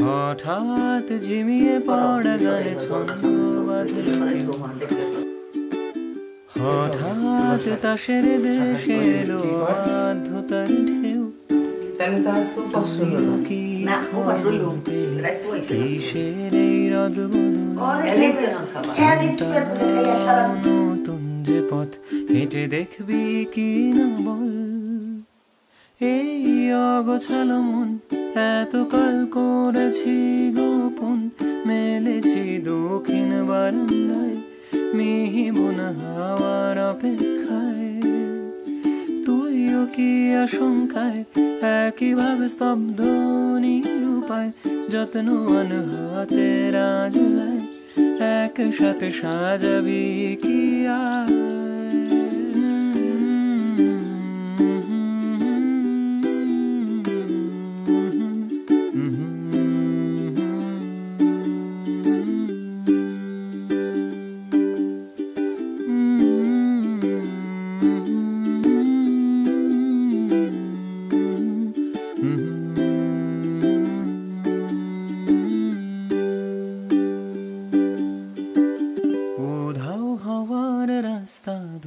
হঠাৎ ঝিমিয়ে পড়া গানে ছন্দ বাঁধল হঠাৎ তাসের দেশে এলো বাধ্যতার ঢেউ কি কিসের এই নতুন যে পথ হেঁটে দেখবি কি না বল এই অগোছালো মন এতকাল করেছি গোপন মেলেছি দক্ষিণ বারান্দায় মিহিবন হাওয়ার অপেক্ষায় তুইও কি আশঙ্কায় একইভাবে স্তব্ধ নিরুপায় যত্ন হাতে রাজলায় একসাথে সাজাবি কি আয়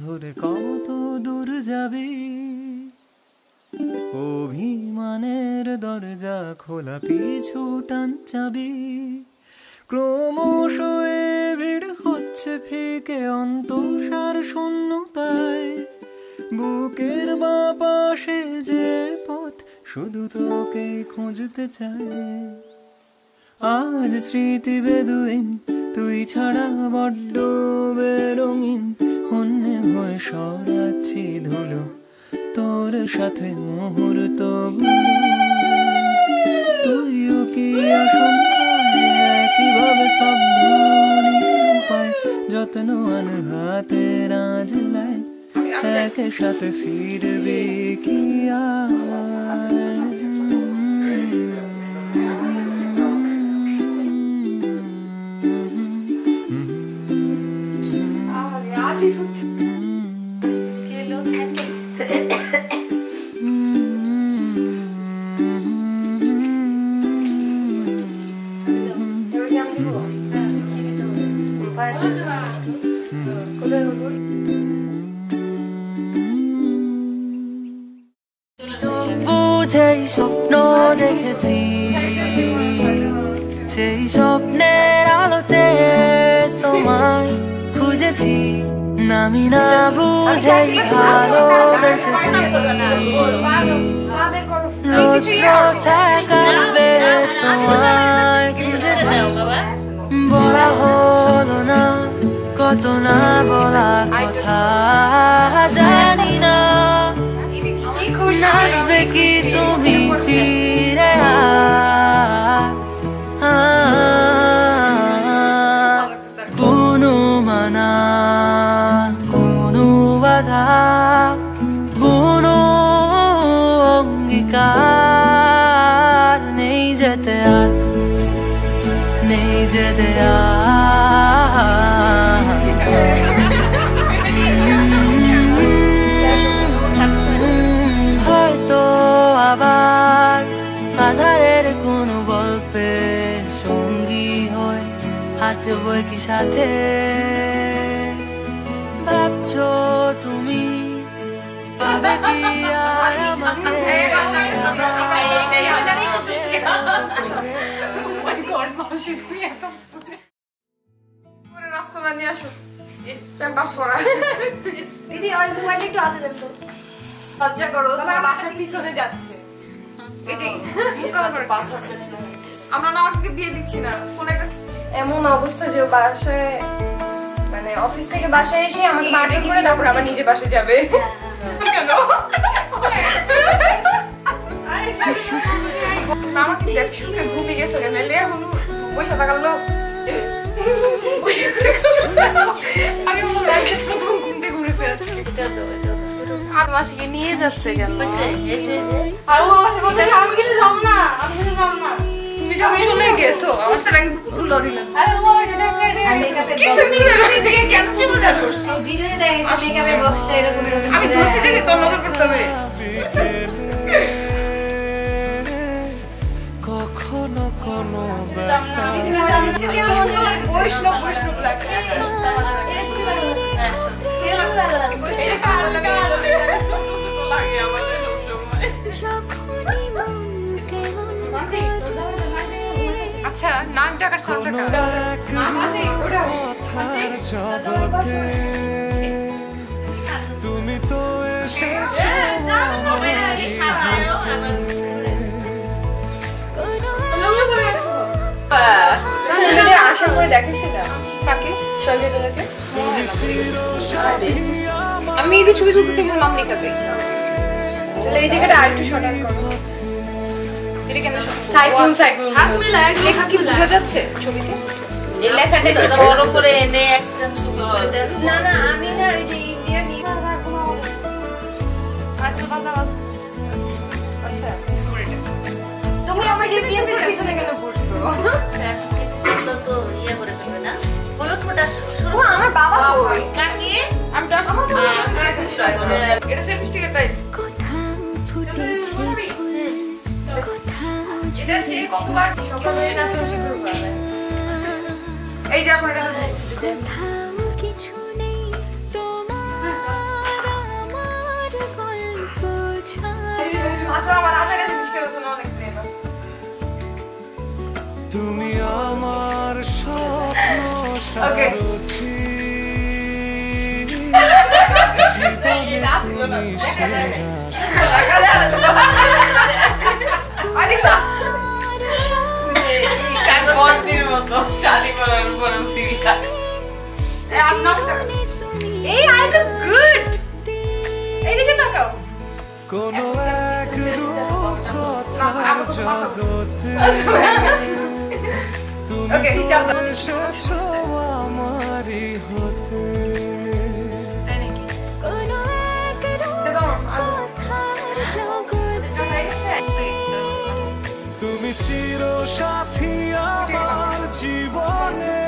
ধরে কত দূর যাবি অভিমানের দরজা খোলা পিছু টান চাবি ক্রমশ ভিড় হচ্ছে ফিকে অন্তঃসার শূন্যতায় বুকের বাঁ পাশে যে পথ শুধু তোকে খুঁজতে চায় আজ স্মৃতি বেদুইন তুই ছাড়া বড্ড বেরঙিন অন্যে হয়ে সরাচ্ছি ধুলো তোর সাথে মুহূর্ত তুইও কি আশঙ্কায় একইভাবে স্তব্ধ নিরুপায় যত্ন হাতে রাজলায় একে সাথে ফিরবি কি আয় বুঝেই স্বপ্ন দেখেছি সেই স্বপ্নের আলোতে তোমায় খুঁজেছি নামি না বুঝেই ভালোবেসেছি ছায়া কাঁদবে তোমায় খুঁজেছি বলা হলো না কত না বলা কথা জানি না আসবে কি তুমি ফিরে কোনো মানা কোনো বাধা কোনো অঙ্গীকার নেই যেতে আর নেই যেতে হয়তো আবার আধারের কোনো গল্পে সঙ্গী হয়ে হাতে বই কি সাথে ভাবছো তুমি পাবে কি আর আমাকে লজ্জা করো তোমার বাসার পিছনে যাচ্ছে আমরা না আমাকে বিয়ে দিচ্ছি না কোন একটা এমন অবস্থা যে বাসায় মানে অফিস থেকে বাসায় এসে আমাকে মারধর করে তারপর আবার নিজে বাসায় যাবে কেন আমাকে দেখ শুনে ঘুমিয়ে গেছে কেন এখন পয়সা টাকা লো আমি বললাম ঘুম থেকে ঘুরেছে আর মাসিকে নিয়ে যাচ্ছে কেন আমি কিন্তু যাবো না তুমি যখন চলে গেছো আমার তো লাগে পুরো লড়িলাম কেন চিন্তা করছি মেকআপের বক্সটা এরকম আমি ধরছি দেখে তোর নজর করতে হবে বৈষ্ণব বৈষ্ণব লাগছে আচ্ছা নাক ডাকার সাউন্ডটা তুমি তো এসেছো আশা করে দেখেছিলাম কাকে সঞ্জয় দোলাকে আমি এই যে ছবি তুলতেছি এখানে নাম লেখাবে তাহলে এই জায়গাটা আর একটু শর্ট করো এটা কেন সাইক্লোন সাইক্লোন লেখা কি বোঝা যাচ্ছে ছবিতে এই লেখাটাকে বড় করে এনে একটা ছবি দেন না না আমি না ওই যে ইন্ডিয়া দিয়ে আচ্ছা তুমি আমার জিপিএস এর পিছনে কেন পড়ছো তো ইয়া করে ফেলবে না হলুদ ফোঁটা শুরু আমার বাবা কই কাকে আমি ডাস এটা সেলফি স্টিকের টাইপ এটা সে কতবার সকালে নাচা শুরু করে এই যে এখন এটা কিছু নেই তোমার আমার গল্প ছাড়া আমার আধা কাছে মিশকে তো না দেখতে না তুমি আমার স্বপ্ন সারথি কোনো এক রূপকথার জগতে তুমি তো এসেছো আমারই হতে তুমি চির সাথী আমার জীবনে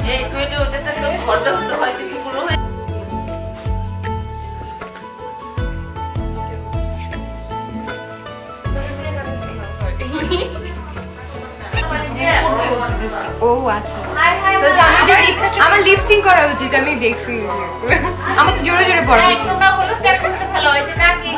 এই তুই যে ওটা তো ঘরটা হতে হয় কি পুরো ও আচ্ছা তো আমার লিপসিং করা উচিত আমি দেখছি আমার তো জোরে জোরে পড়া উচিত তোমরা বলো দেখো ভালো হয়েছে না কি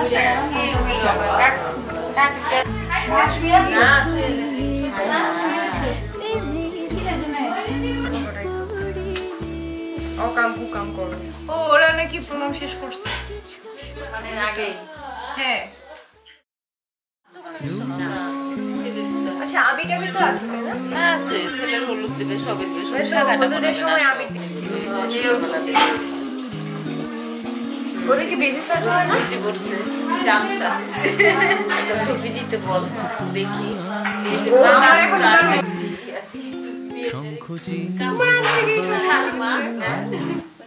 ও ওরা নাকি প্রোগ্রাম শেষ করছে আগে হ্যাঁ আচ্ছা আবিটা তো আছে না আছে ছেলের হলুদ দিবে সবে দিবে হলুদের সময় আবির ওদের কি বেবি শাওয়ার হয় না দিতে বলছে গামছা আচ্ছা ছবি দিতে বল দেখি ও আমার এখন শঙ্খজি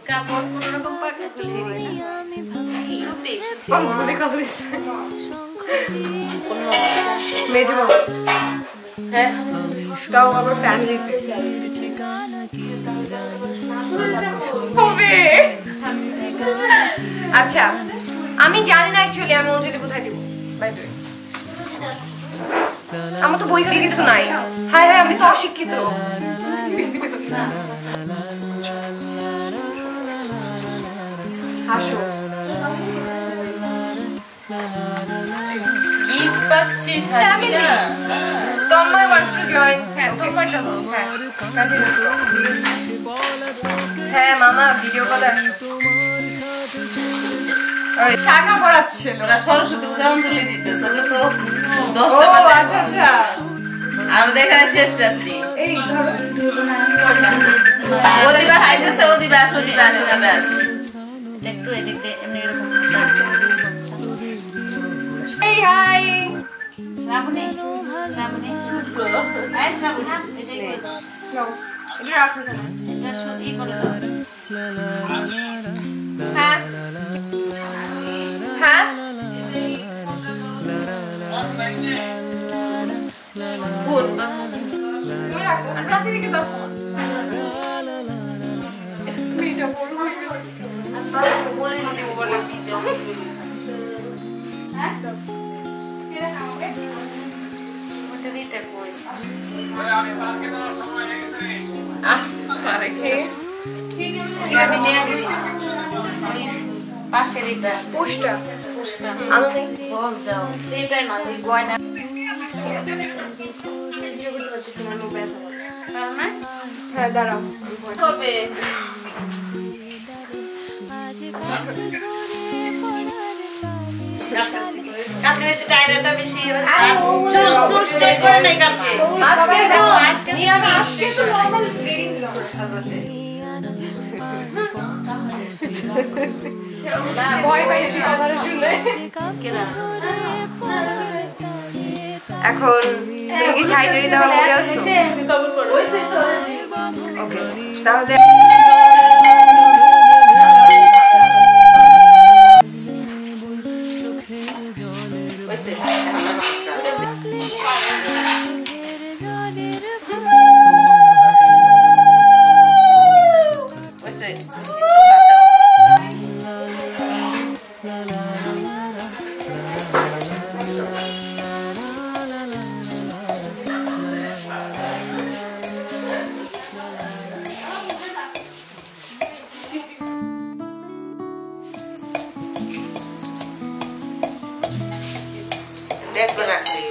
কাপড় কোন রকম পাঠা খুলে দিই মেজো হ্যাঁ তাও আবার ফ্যামিলিতে আচ্ছা আমি জানি না অ্যাকচুয়ালি আমি অঞ্জলি কোথায় দিব আমার তো বই খালি কিছু নাই হায় হায় আমি তো অশিক্ষিত হাসো গিফট পাচ্ছিস Hasina Tanmoy wants to join হ্যাঁ তন্ময়টা হ্যাঁ মামা ভিডিও কলে আসো ওই শাখা করাচ্ছিল ওরা সরস্বতী পূজা অঞ্জলি দিতেছে তো ও আচ্ছা আচ্ছা আর দেখা শেষ যাচ্ছি এই ধরো ওদিবা খাইতেছে ওদিবা একটু এদিকে এমনি এরকম এই হাই শ্রাবণী শুভ্র এই শ্রাবণী এটাই এটা রাখো এটা ই করে দাও হ্যাঁ হ্যাঁ ফোন তুমি রাখো আর রাতে দিকে দাও ফোন মিটা বড় হয়ে গেছে বলে দিছি বলে দিতে হ্যাঁ দিতে কই আমি নিয়ে আসি পাশে দিতে পুষ্টা পুষ্টা আনো নেই বল যাও এটাই না ওই গয়না হ্যাঁ দাঁড়াও কবে কালকে ডায়রিটা বেশি চল চল স্টে করে নাই কালকে আজকে নিরামিষ তো নরমাল রিডিং দিলাম ভয় পাইছি কথাটা শুনে এখন তুমি কি ছাইটারি দেওয়ার মধ্যে আছো ওকে তাহলে দেখো রাখছি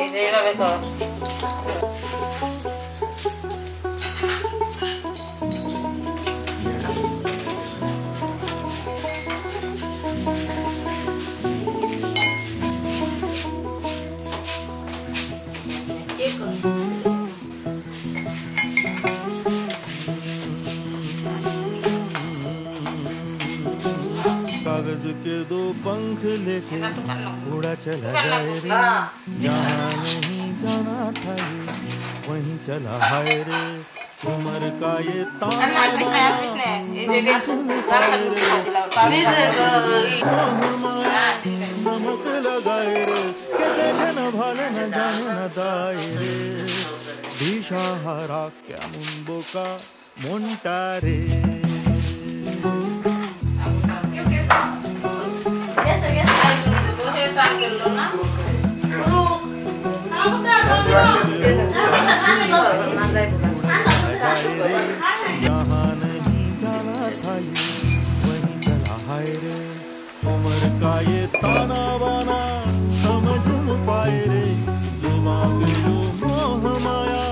এই যে এইভাবে কর कागज के दो पंख लेके उड़ा चला जाए रे जहाँ नहीं जाना था ये वहीं चला हाय रे उम्र का ये ताना नमक लगाए रे के न भाले न जाने न दाए रे दिशा हरा क्या मुंबो का मोंटा रे यहाँ नहीं जाना था ये वहीं चला हाय रे उम्र का ये ताना बाना समझ न पाए रे जुबां पे जो मोह माया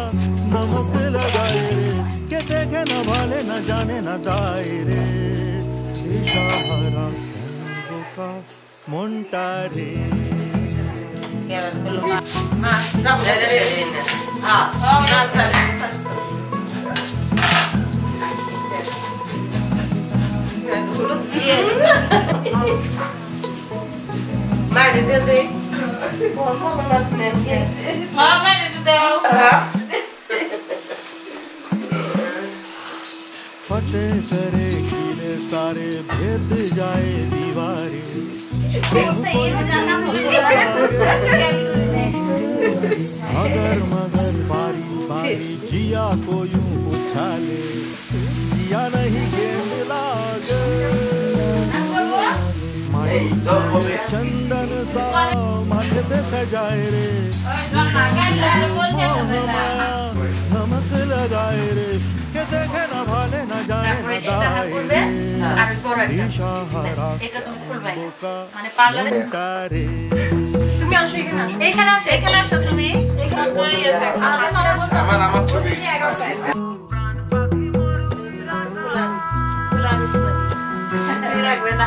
नमक लगाए रे के देखे न भाले न जाने न दाए रे इशारा का मोंटा रे फतेह करे किले सारे भेद जाए दीवारें अगर मगर बारी बारी जिया को यूं उछाले जिया नहीं गेंद लागे माई चंदन सा माथे पे सजाए रे नमक लगाए रे के देखे न भाले न जाने न दाए इशारा মানে পার্লারে তুমি আসো এখানে আসো এখানে আসো তুমি এখানে বলি আমার ছবি রাখবে না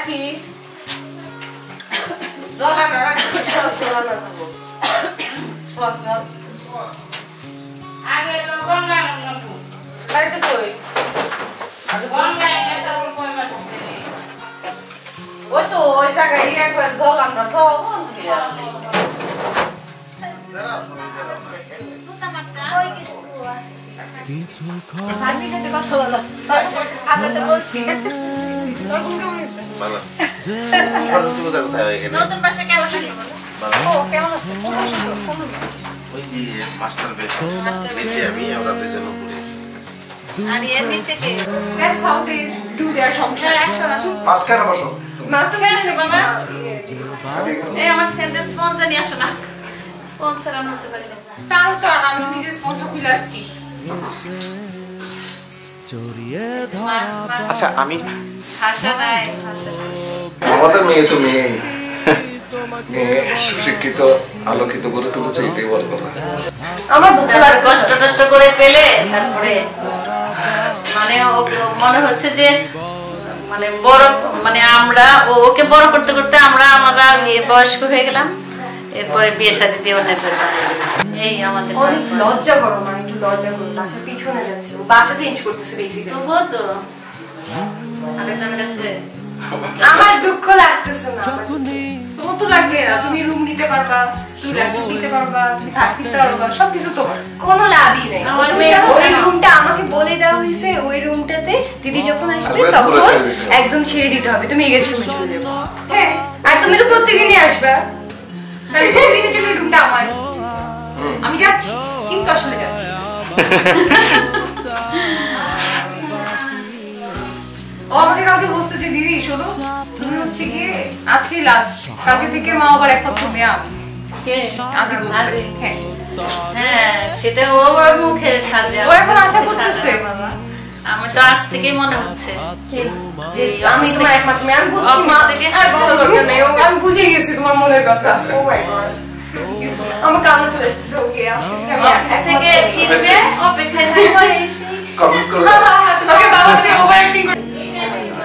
কি জল আনা রাখছি সব জল আনা যাবো সব জল আগে গঙ্গা নামবো লাইটে কই আগে গঙ্গা এটা কই মা ঢুকতে ওই তো ওই জায়গায় একবার জল আমরা জল কই কিছু ভাগ্নির সাথে কথা বলো। আমি তো বলছি। তোর ঘুম কেমন হয়েছে? ভালো। তুমি কোথায় এখানে? নতুন বাসা কেমন আছে? ও কেমন আছে? কোন রুমে? কোন রুমে? ওই যে মাস্টার বেডরুম নিচে আমি আমরা দুজন উপরে। আর এর নিচে কে? That's how they do their সংসার। আসো। মাঝখানে বসো। মাঝখানে আসো বাবা। এই আমার সেন্টার স্পন্সর নিয়ে আসো না। স্পন্সর আনতে পারি না। তাও তো আর আমি নিজে স্পন্সর খুলে আসছি। আচ্ছা আমি ভাষা নাই, ভাষা। আমাদের মেয়ে তো মেয়ে সুশিক্ষিত আলোকিত করে তুলেছে, এটাই বড় কথা। আমার দুঃখ লাগে কষ্ট টষ্ট করে পেলে তারপরে মানে মনে হচ্ছে যে মানে বড় মানে আমরা ওকে বড় করতে করতে আমরা বয়স্ক হয়ে গেলাম, এরপরে বিয়ে শাদী দিয়ে অনেক এই আমাদের অনেক লজ্জা করো, মানে একটু লজ্জা করো। বাসা পিছনে যাচ্ছে, ও বাসা চেঞ্জ করতেছে বেসিক্যালি। তবুও তো আরেকজনের কাছে আমার দুঃখ লাগতেছে না। তোমার তো লাগবে না, তুমি রুম নিতে পারবা, তুমি ল্যাপটপ নিতে পারবা, তুমি থাকতে পারবা, সবকিছু তোমার। কোনো লাভই নেই। আমার তুমি মেয়ে জানো, বলে ওই না। রুমটা আমাকে বলে দেওয়া হয়েছে, ওই রুমটাতে দিদি যখন আসবে আর তখন পুরো ছেড়ে দিতে হবে। একদম ছেড়ে দিতে হবে, তুমি গেস্ট রুমে চলে যাবে। হ্যাঁ, আর তুমি তো প্রত্যেকদিনই আসবা, তাহলে প্রতিদিনের জন্য রুমটা আমার। আমি যাচ্ছি, কিন্তু আসলে যাচ্ছি। ও আমাকে কালকে বলছে যে দিদি শোনো, তুমি হচ্ছে গিয়ে আজকেই লাস্ট, কালকে থেকে মা আবার একমাত্র মেয়ে আমি। আদি বলছে। হ্যাঁ, হ্যাঁ সেটা ওর মুখে সাজে ও এখন আশা করতেছে। আমি তো আজ থেকেই মনে হচ্ছে যে আমি তোমার একমাত্র মেয়ে, আমি বুঝছি মা, আর বলা দরকার নেই, আমি বুঝে গেছি তোমার মনের কথা। ও মাই গড, আমার কান্না চলে এসেছে। ওকে, অফিস থেকে ফিরবে, অপেক্ষায় থাকবো এসে কমেন্ট করে তোমাকে বাবা তুমি ওভার অ্যাক্টিং করে।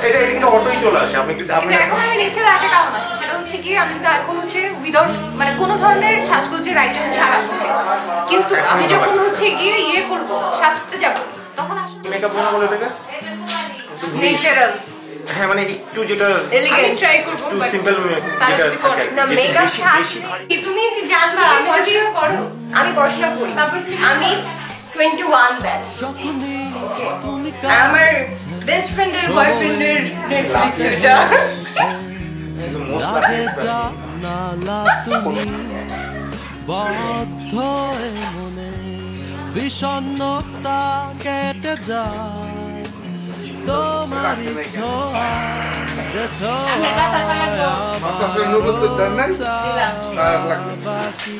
এটা কিন্তু অটোই চলে আসে। আপনি কিন্তু কিন্তু এখন আমি নেচার একটা কারণ আছে, সেটা হচ্ছে কি আমি কিন্তু এখন হচ্ছে উইদাউট মানে কোনো ধরনের সাজগোজের আইটেম ছাড়া ওকে। কিন্তু আমি যখন হচ্ছে গিয়ে ইয়ে করব, সাজতে যাব, তখন আসলে মেকআপ বানা বলে এটাকে? ন্যাচারাল হ্যাঁ মানে একটু যেটা আমি ট্রাই করব, একটু but সিম্পল তারা যেটা যদি করে থাকে না যেটা মেকআপ বেশি বেশি কি তুমি কি জানবা আমি যদি করো, আমি পড়াশোনা করি, আমি 21 ব্যাচ। আর আমার বেস্ট ফ্রেন্ডের বয়ফ্রেন্ডের নেটফ্লিক্স এটা মোস্ট লাকিস বদ্ধ মনে বিষণ্ণতা কেটে যায় তোমারই ছোঁয়া যে ছোঁয়া বাকি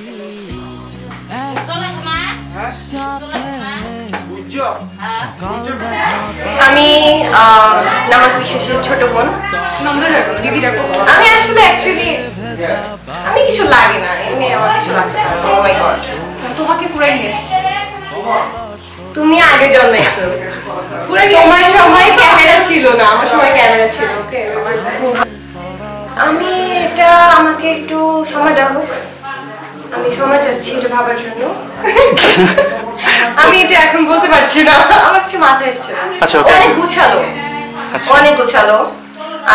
আমি নামাজ বিশ্বাসের ছোট বোন। নম্বর রাখো, দিদি রাখো। আমি আসলে অ্যাকচুয়ালি আমি কিছু লাগে না, এমনি আমার কিছু লাগে না। ও মাই গড, তোমাকে পুরো নিয়ে এসেছি। তুমি আগে জন্মেছো, পুরো তোমার সময় ক্যামেরা ছিল না, আমার সময় ক্যামেরা ছিল। ওকে, আমি এটা আমাকে একটু সময় দাও হোক, আমি সময় চাচ্ছি এটা ভাবার জন্য। আমি এটা এখন বলতে পারছি না, আমার কিছু মাথায় আসছে না। অনেক গুছালো, অনেক গুছালো,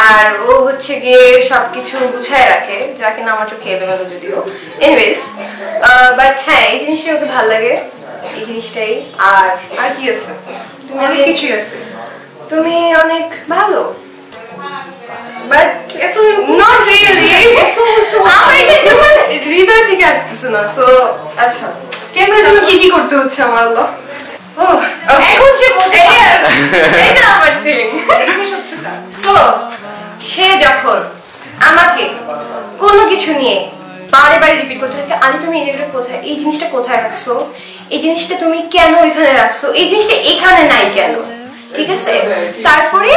আর ও হচ্ছে গিয়ে সবকিছু গুছায় রাখে, যা কিনা আমার চোখে এলোমেলো যদিও। এনিওয়েজ, বাট হ্যাঁ এই জিনিসটা ওকে ভালো লাগে, এই জিনিসটাই। আর আর কি আছে? তুমি অনেক কিছুই আছে, তুমি অনেক ভালো, বাট এত নট রিয়েলি। আমার এটা হৃদয় থেকে আসতেছে না। সো আচ্ছা, ক্যামেরার জন্য কি কি করতে হচ্ছে আমার? আল্লাহ, ও এখন যে বলতে এটা আমার থিং। সো সে যখন আমাকে কোনো কিছু নিয়ে বারে বারে রিপিট করতে থাকে, আদি তুমি এই জায়গাটা কোথায়, এই জিনিসটা কোথায় রাখছো, এই জিনিসটা তুমি কেন এখানে রাখছো, এই জিনিসটা এখানে নাই কেন, ঠিক আছে? তারপরে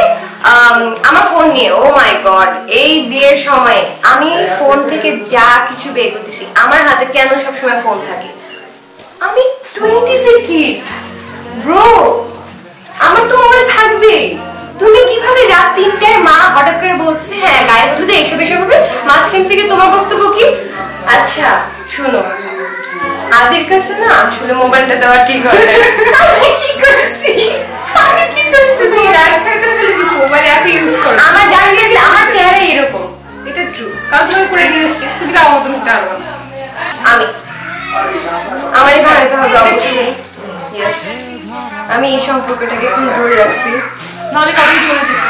আমার ফোন নিয়ে, ও মাই গড, এই বিয়ের সময় আমি ফোন থেকে যা কিছু বের করতেছি, আমার হাতে কেন সবসময় ফোন থাকে? আমি 20 কি ব্রো, আমার তো মোবাইল থাকবে। তুমি কিভাবে রাত 3টায় মা হঠাৎ করে বলতেছে হ্যাঁ গায়ে হলুদে এসব এসব হবে, মাঝখান থেকে তোমার বক্তব্য কি? আচ্ছা শোনো, আদির কাছে না আসলে মোবাইলটা দেওয়া ঠিক হয় না। আমি কি করছি? আমি কি করছি? তুমি রাইট সাইডে ফেলে দিছো, মোবাইল এত ইউজ করো। আমার ডান সাইডে আমার চেহারা এরকম, এটা ট্রু, কারণ তুমি করে নিয়ে এসেছি, তুমি তো আমার মতো নিতে পারবে না। আমি আমার এখানে হবে অবশ্যই। ইয়েস আমি এই সম্পর্কটাকে খুব দূরে রাখছি, নাহলে কবে চলে যেত।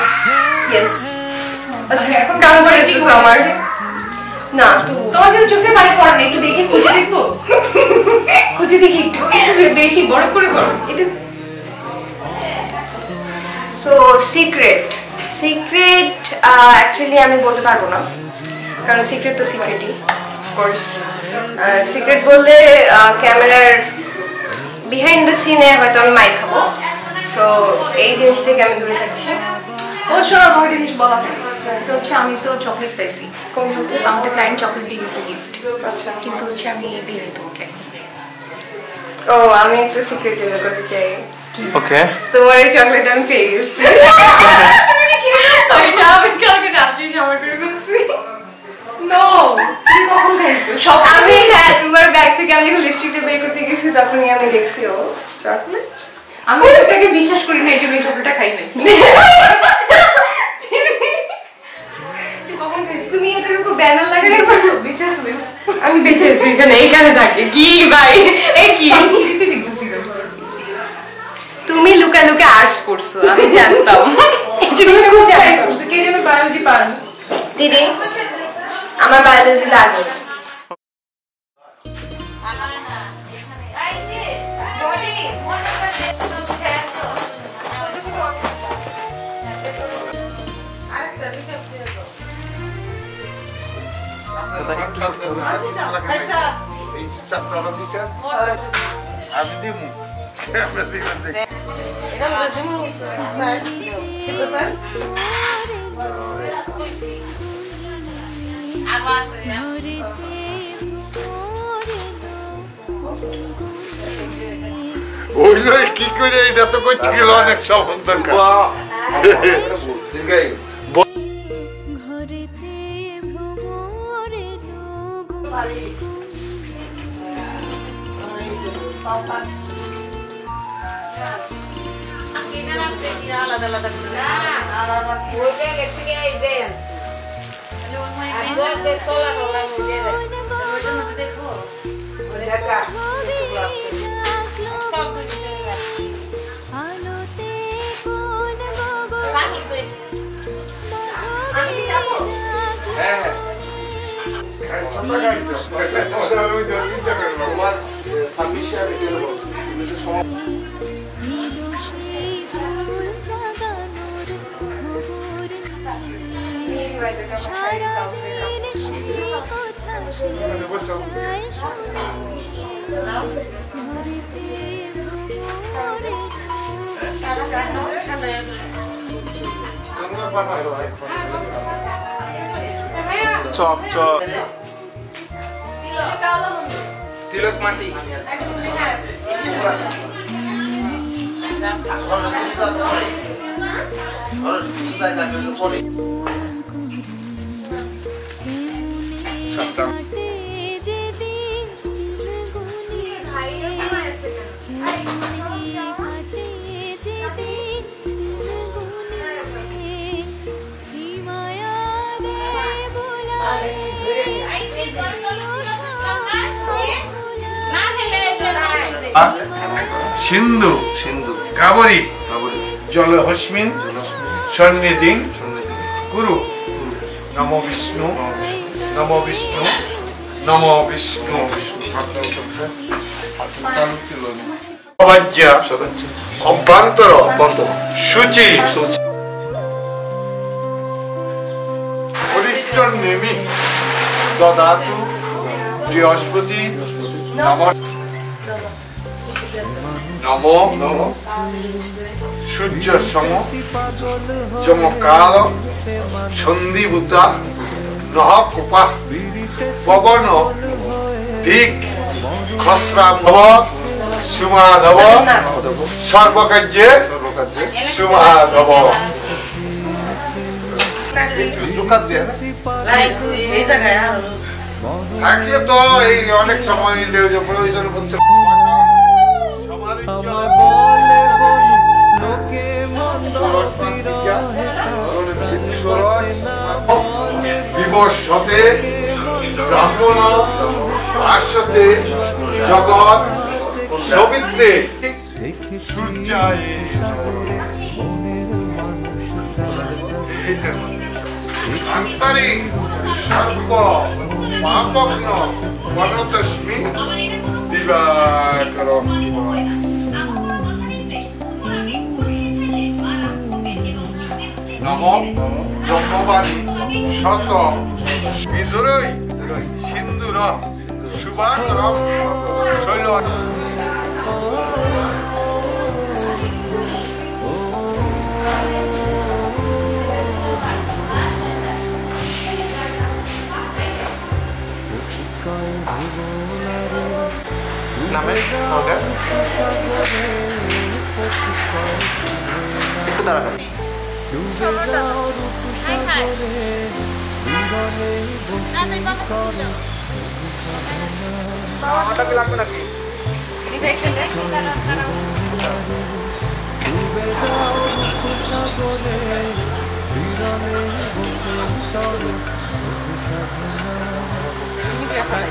ইয়েস। আচ্ছা এখন কেন চলে যেতেছে আমার? না তোমার কিন্তু চোখে বাইরে পড়ে না, একটু দেখে খুঁজে দেখবো, খুঁজে দেখি একটু বেশি বড় করে করো। সো সিক্রেট অ্যাকচুয়ালি আমি বলতে পারবো না, কারণ সিক্রেট তো সিক্রেটই অফকোর্স। সিক্রেট বললে ক্যামেরার বিহাইন্ড দ্য সিনে হয়তো আমি মাইক খাবো, সো এই জিনিস থেকে আমি দূরে থাকছি। ও শোনো, তোমার একটা জিনিস বলা থাকে, সেটা হচ্ছে আমি তো চকলেট পাইছি, আমাদের ক্লায়েন্ট চকলেট দিয়ে গেছে গিফট, কিন্তু হচ্ছে আমি দিইনি তোমাকে। ও আমি একটা সিক্রেট ডিল করতে চাই। ওকে, তোমার এই চকলেট আমি পেয়ে গেছি। আমি হ্যাঁ তোমার ব্যাগ থেকে আমি লিপস্টিকটা বের করতে গেছি, তখনই আমি দেখছি ও চকলেট। আমি এটাকে বিশ্বাস করি না, এই জন্য এই চকলেটটা খাই নাই। তুমি এটার উপর ব্যানার লাগানো বেঁচে আছো? আমি বেঁচে আছি এখানে, এইখানে থাকে কি ভাই? এই কি তুমি লুকা লুকা আর্টস পড়ছো? আমি জানতাম। কে যেন বায়োলজি পার। দিদি আমার বায়োলজি লাগে। আমি দিমু ওইলো কি করে এটা তো করতে গেল অনেক সময় দরকার। আলাদা আলাদা দেখবো তোমার ছাব্বিশে আমি চপ চপ তিলক মাটি সিন্ধু সিন্ধু কাবরী জল হস্মিন সন্নিধিং কুরু নমো বিষ্ণু নমো বিষ্ণু নমো বিষ্ণু অভ্যন্তর সূচি পরিষ্ট্রন্নেমি দদাতু বৃহস্পতি নমঃ নমো সূর্য সম যমকাল সন্ধিভূতা নহ কোপা পবন দিক খস্রাম্ভব সুমাধব সর্বকার্যে সুমাধব। থাকলে তো এই অনেক সময় প্রয়োজন করতে বিবর্ষতে ব্রাহ্মণ আশ্বতে জগৎ সবিত্রে সূর্যায় আন্তরিক সর্ব পাপগ্ন বনতস্মি দিবাকর নম ব্রহ্মবাণী শত বিদুরৈ সিন্দুর শুভাকরম শৈল নামে একটু দাঁড়াবেন মামাটা কি লাগবে নাকি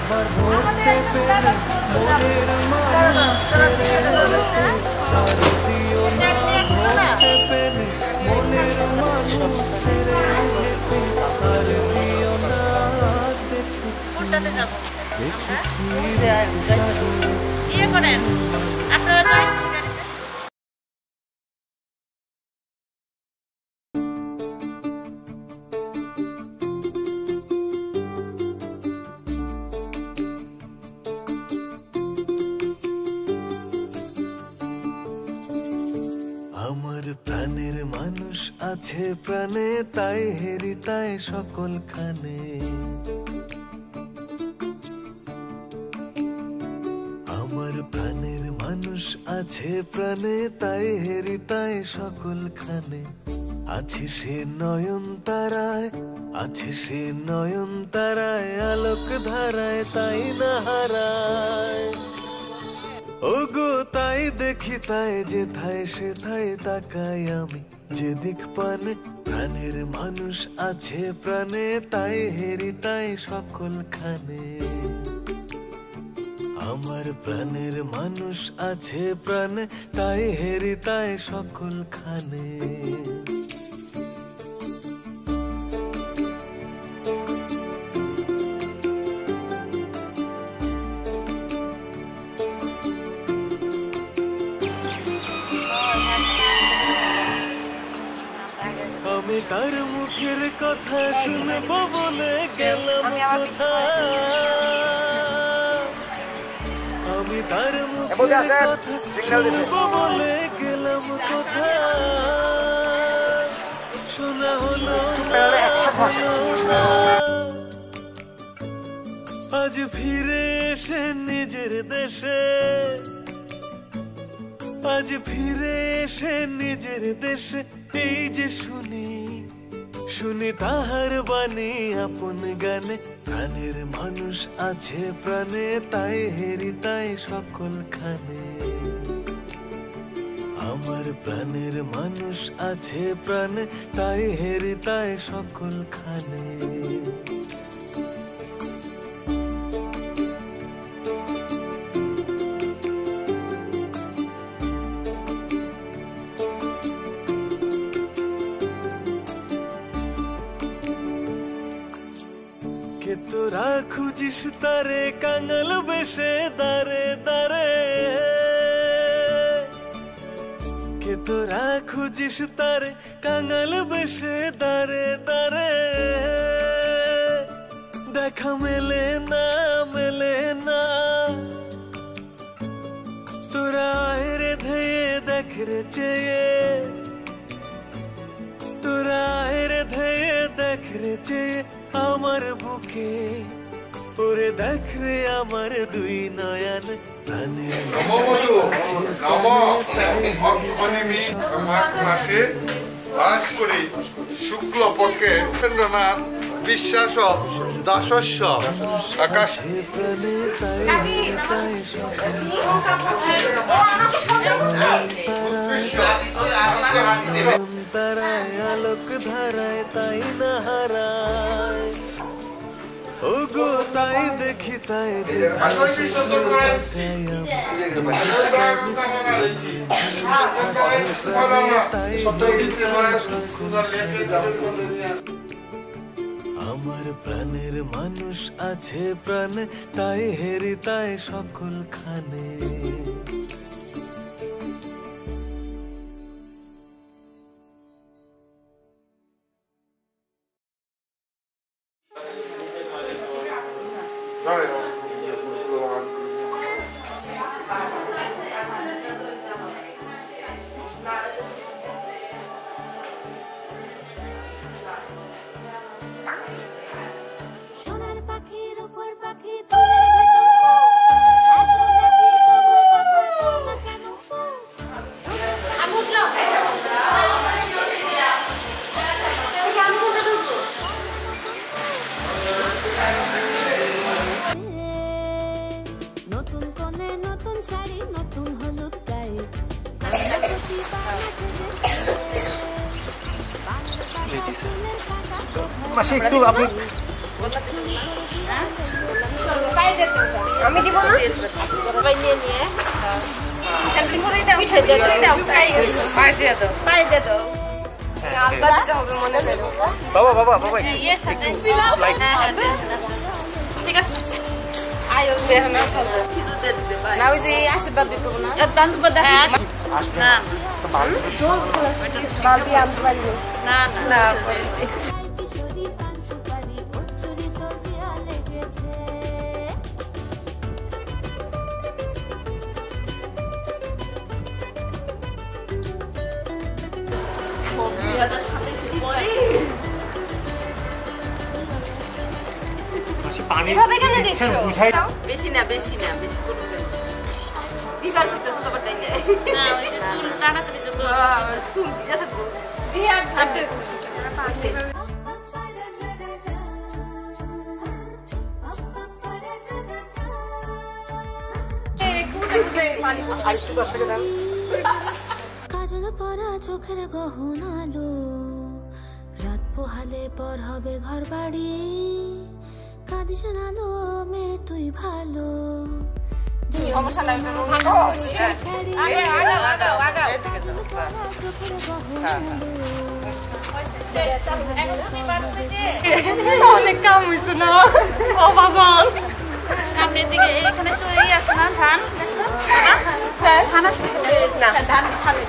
একবার ধরতে পেরে মনের মানুষ দিও না ধরতে পেরে মনের মানুষ ছেড়ে যেতে আর দিও না ইয়ে করেন আপনারা আমার প্রাণের মানুষ আছে প্রাণে তাই হেরি তাই সকল খানে আমার প্রাণের মানুষ আছে প্রাণে তাই হেরি তাই সকল খানে আছে সে নয়ন তারায় আছে সে নয়ন তারায় আলোক ধারায় তাই না হারায় ওগো তাই দেখি তাই যেথায় সেথায় তাকাই আমি যেদিক পানে প্রাণের মানুষ আছে প্রাণে তাই হেরি তাই সকল খানে আমার প্রাণের মানুষ আছে প্রাণে তাই হেরি তাই সকল খানে আমি তার মুখের কথা শুনবো বলে গেলাম কোথায় আমি তার মুখের কথা শুনবো বলে গেলাম কোথায় শোনা হলো না আজ ফিরে এসে নিজের দেশে আজ ফিরে এসে নিজের দেশে এই যে শুনি শুনি তাহার বাণী আপন গানে প্রাণের মানুষ আছে প্রাণে তাই হেরি তাই সকল খানে আমার প্রাণের মানুষ আছে প্রাণে তাই হেরি তাই সকল খানে তোরা খুঁজিস তারে কাঙাল বেশে দারে দারে কে তোরা খুঁজিস তারে কাঙাল বেশে দারে দারে দেখা মেলে না তোরা রে ধেয়ে দেখ রে চেয়ে তোরা রে ধেয়ে দেখ রে চেয়ে আমার বুকে ওরে দেখ রে আমার দুই নয়ন প্রাণে বাস করি শুক্ল পক্ষে রবীন্দ্রনাথ বিশ্বাস দাসস্য আকাশ প্রাণে তাই তারায় আলোক ধারায় তাই না হারায় ওগো তাই দেখি তাই যে আমার প্রাণের মানুষ আছে প্রাণ তাই হেরি তাই সকল খানে মাসি একটু আপনি আমি দিব না সবাই নিয়ে নিয়ে স্যাম্পলিং করে দাও মিঠাই দিয়ে দাও পাই দিয়ে দাও পাই দিয়ে দাও আলাদা হবে মনে করো বাবা বাবা বাবা এই সাথে লাইক ঠিক আছে আয়ো বেহনা সদা না ওই যে আশীর্বাদ দিত না দান বাদা না বালতি আম পারি না না পানি বুঝাই বেশি না বেশি করুন দিবার ভিতর তো বটাই না ওই যে চুল টানাতে যে চুল দিয়ে থাকবো বিয়ার আছে আছে কাজল পরা চোখের গহনালো রাত পোহালে পর হবে ঘর বাড়ি কাঁদিস নালো মেয়ে তুই ভালো সমস্যা নাই অনেক কাম হয়েছে না ও বাজান সামনের দিকে এখানে চলে আসে না ধান ধান আসছে না ধান খাবে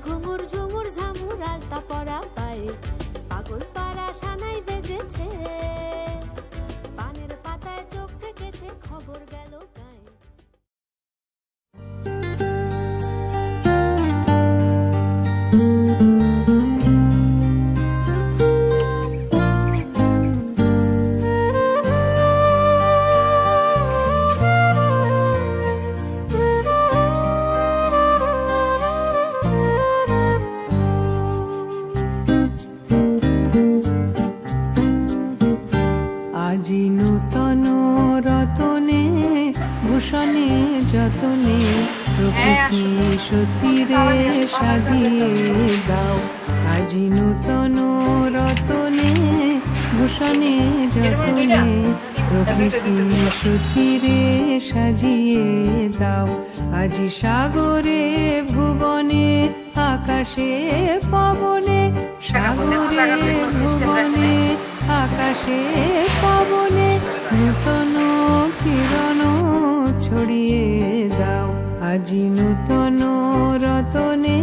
ঘুমুর ঝুমুর ঝামুর আলতা পরা পায়ে পাগল পাড়া সানাই বেজেছে পানের পাতায় চোখ থেকেছে খবর গেল গায়ে আজি নূতন রতনে ভূষণে যতনে প্রকৃতি সতীরে সাজিয়ে দাও আজি নূতন রতনে ভূষণে যতনে প্রকৃতি সতীরে সাজিয়ে দাও আজি সাগরে ভুবনে আকাশে পবনে সাগরে ভুবনে আকাশে পবনে নূতন কিরণ ছড়িয়ে দাও আজি নূতন রতনে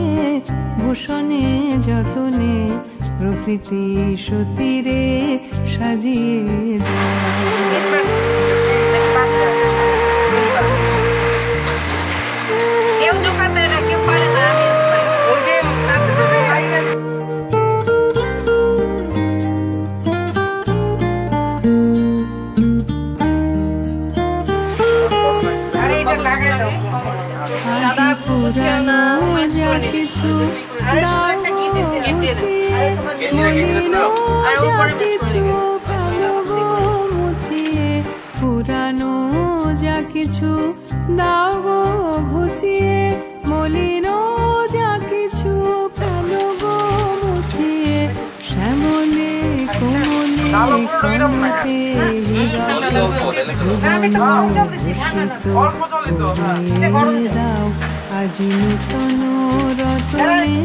ভূষণে যতনে প্রকৃতি সতীরে সাজিয়ে দাও কেউ জোকাতে না কেউ পারে না ওই যে পুরানো যা কিছু মুছিয়ে পুরানো যা কিছু দাও গো ঘুচিয়ে মলিন যা কিছু কণ্ঠে দাও আজি নূতন রতনে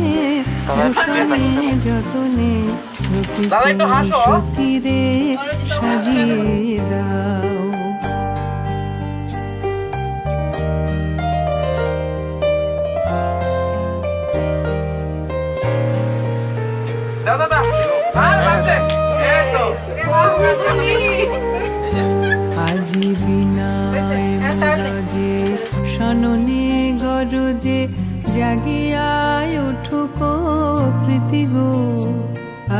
ভূষণে যতনে প্রকৃতি সতীরে সাজিয়ে দাও। আজি বিনায় মরজে শননে গরজে জাগিয়ায় উঠুক প্রীতি গো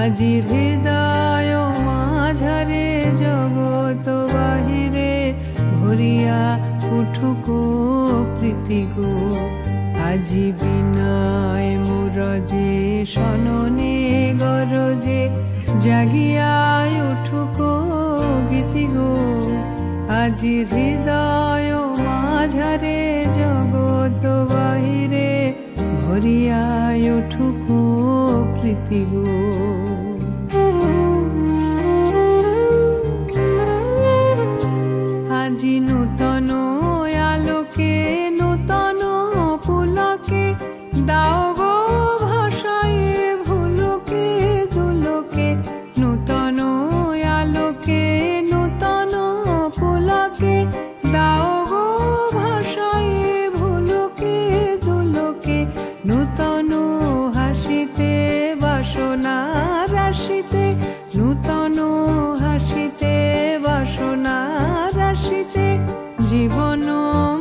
আজি হৃদয় মাঝারে জগত বাহিরে ভরিয়া উঠুক প্রীতি গো আজি বিনায় মরজে শননে গরজে জাগিয়ায় উঠুক গীতি গো আজি হৃদয় মাঝারে জগত বাহিরে ভরিয়ায় উঠুক প্রীতি গো। আজি নূতন আলোকে নূতন পুলকে দাও গো ভাষায়ে ভুলকে দুলকে নূতন আলোকে নূতন পুলকে দাও গো ভাষায়ে ভুলকে দুলকে নূতন হাসিতে বাসনা রাশিতে নূতন হাসিতে বাসনা রাশিতে জীবন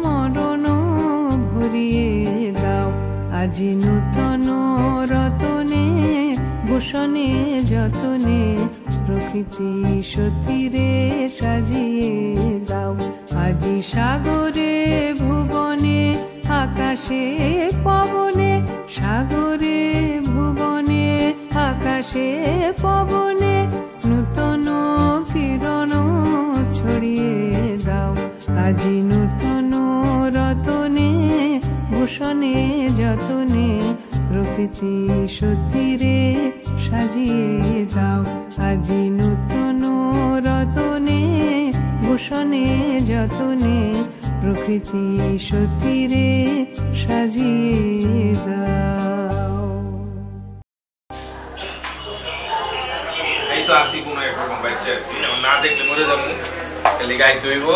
মরণ ভরিয়ে দাও আজি নূতন রতনে ভূষণে যতনে প্রকৃতি সতীরে সাজিয়ে দাও আজি সাগরে ভুবনে আকাশে পবনে সাগরে ভুবনে আকাশে পবনে নূতন কিরণ ছড়িয়ে দাও আজি নূতন রতনে ভূষণে যতনে প্রকৃতি সতীরে সাজিয়ে দাও আজি নূতন রতনে ভূষণে যতনে প্রকৃতি সতীরে সাজিয়ে দাও। এই তো আসি কোনো একরকম বাচ্চা না দেখলে মরে যাবো খালি গাইতে হইব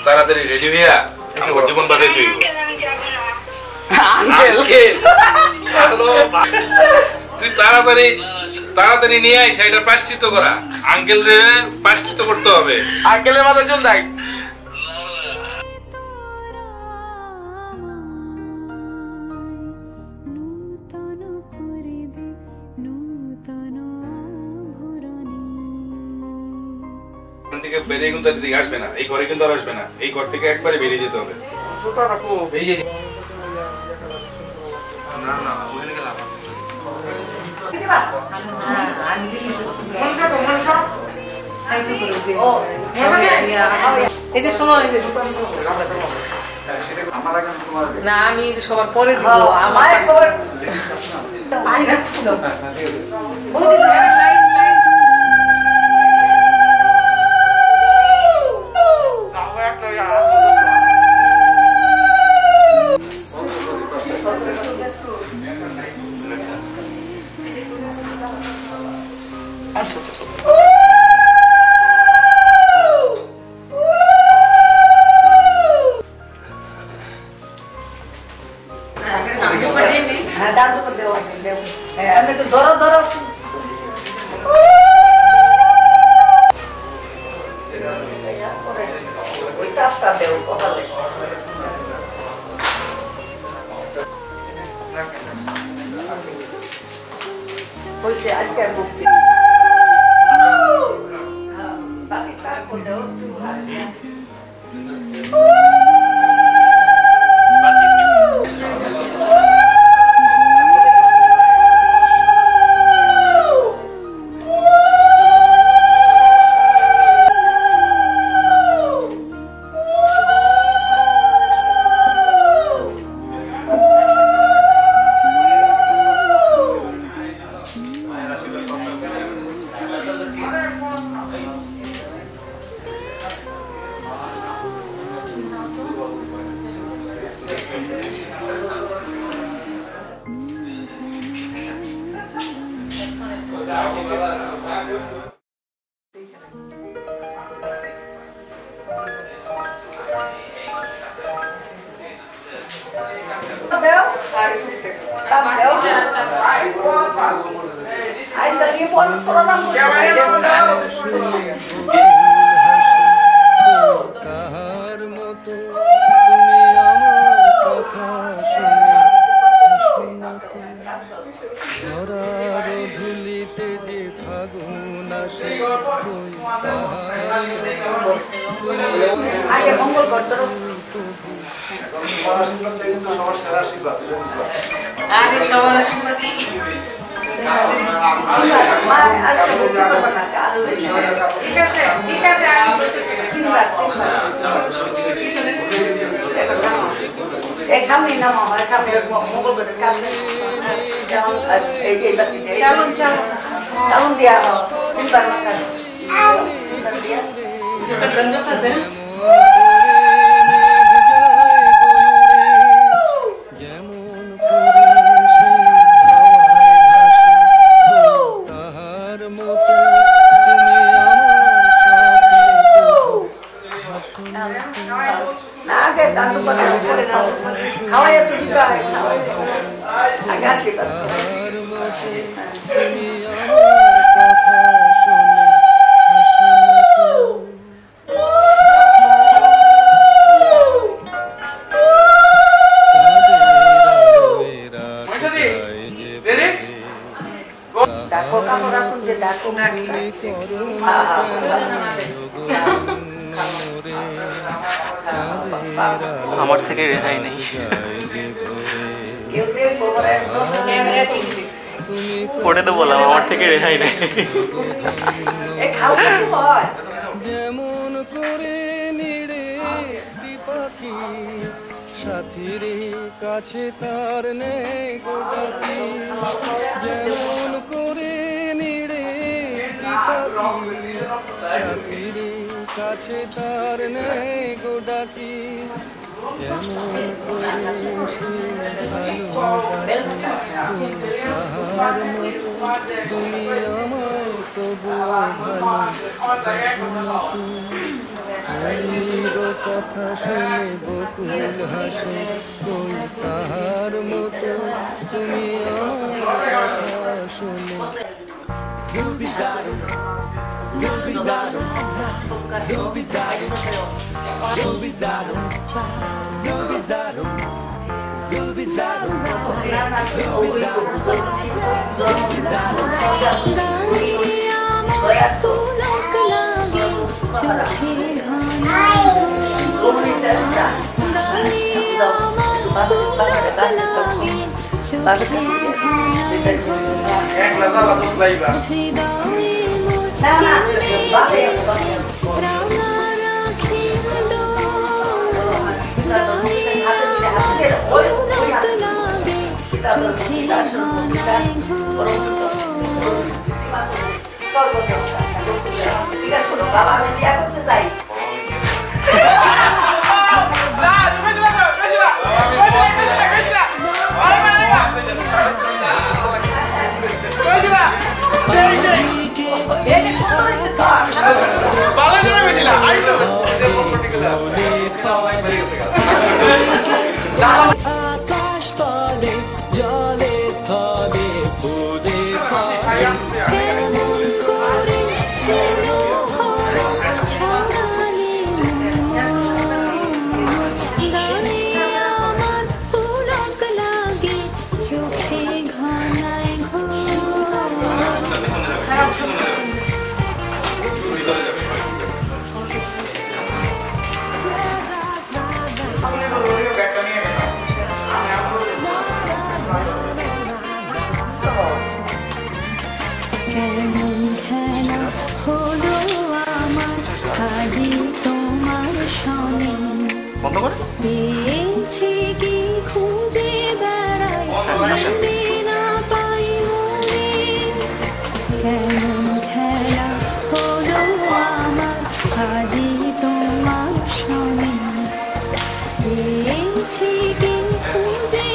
তাড়াতাড়ি রেডি হইয়া আমার জীবন বাঁচাইতে হইব। তুই তাড়াতাড়ি তাড়াতাড়ি নিয়ে আইস এটা প্রায়শ্চিত্ত করা আঙ্কেল রে প্রায়শ্চিত্ত করতে হবে আঙ্কেলের মাথায় চল দেখ থেকে বেরিয়ে কিন্তু দিকে আসবে না এই ঘরে কিন্তু আর আসবে না এই ঘর থেকে একবারে বেরিয়ে যেতে হবে এই যে শোনো না আমি সবার পরে দিব আমার আগে মঙ্গল করতো আরে সবার আশীর্বাদই ঠিক আছে ঠিক আছে আমি বলতেছি সামনে নাম আমার সামনে মঙ্গল করে কাঁদলে চালুন চালুন চালুন দিয়া তিনবার মাথা দিয়া খাওয়াই তো দিতে হয় খাওয়াই আগে আশীর্বাদ ডাকো কাপড় আসুন যে ডাকো আমার থেকে রেহাই নেই ওটা তো বললাম আমার থেকে রেহাই নেই যেমন করে নিড়ে পাখি সাথীরে কাছে তার নেই গোটাকি যেমন করে নিড়ে পাখি সাথীরে কাছে তার নেই গোটাকি যেমন করে তুমি আমার তবু কথা শুনে বকুল হাসে কই তাহার মতো তুমি আমার কথা শুনে বাবা আমি বিয়া করতে যাই আকাশ তলে জলে স্থলে ফুলে বন্ধ করে পেয়েছি কি খুঁজে বেড়াই না পাই মনে কেমন খেলা হলো আমার আজি তোমার সঙ্গে পেয়েছি কি খুঁজে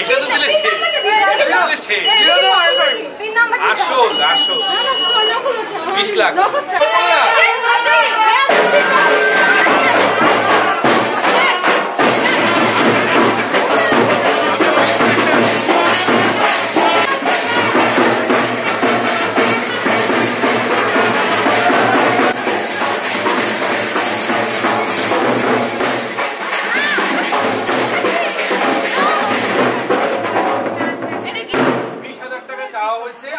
এটা তো দিলে সে, এটা দিলে সে। আসল আসল 20 লাখ।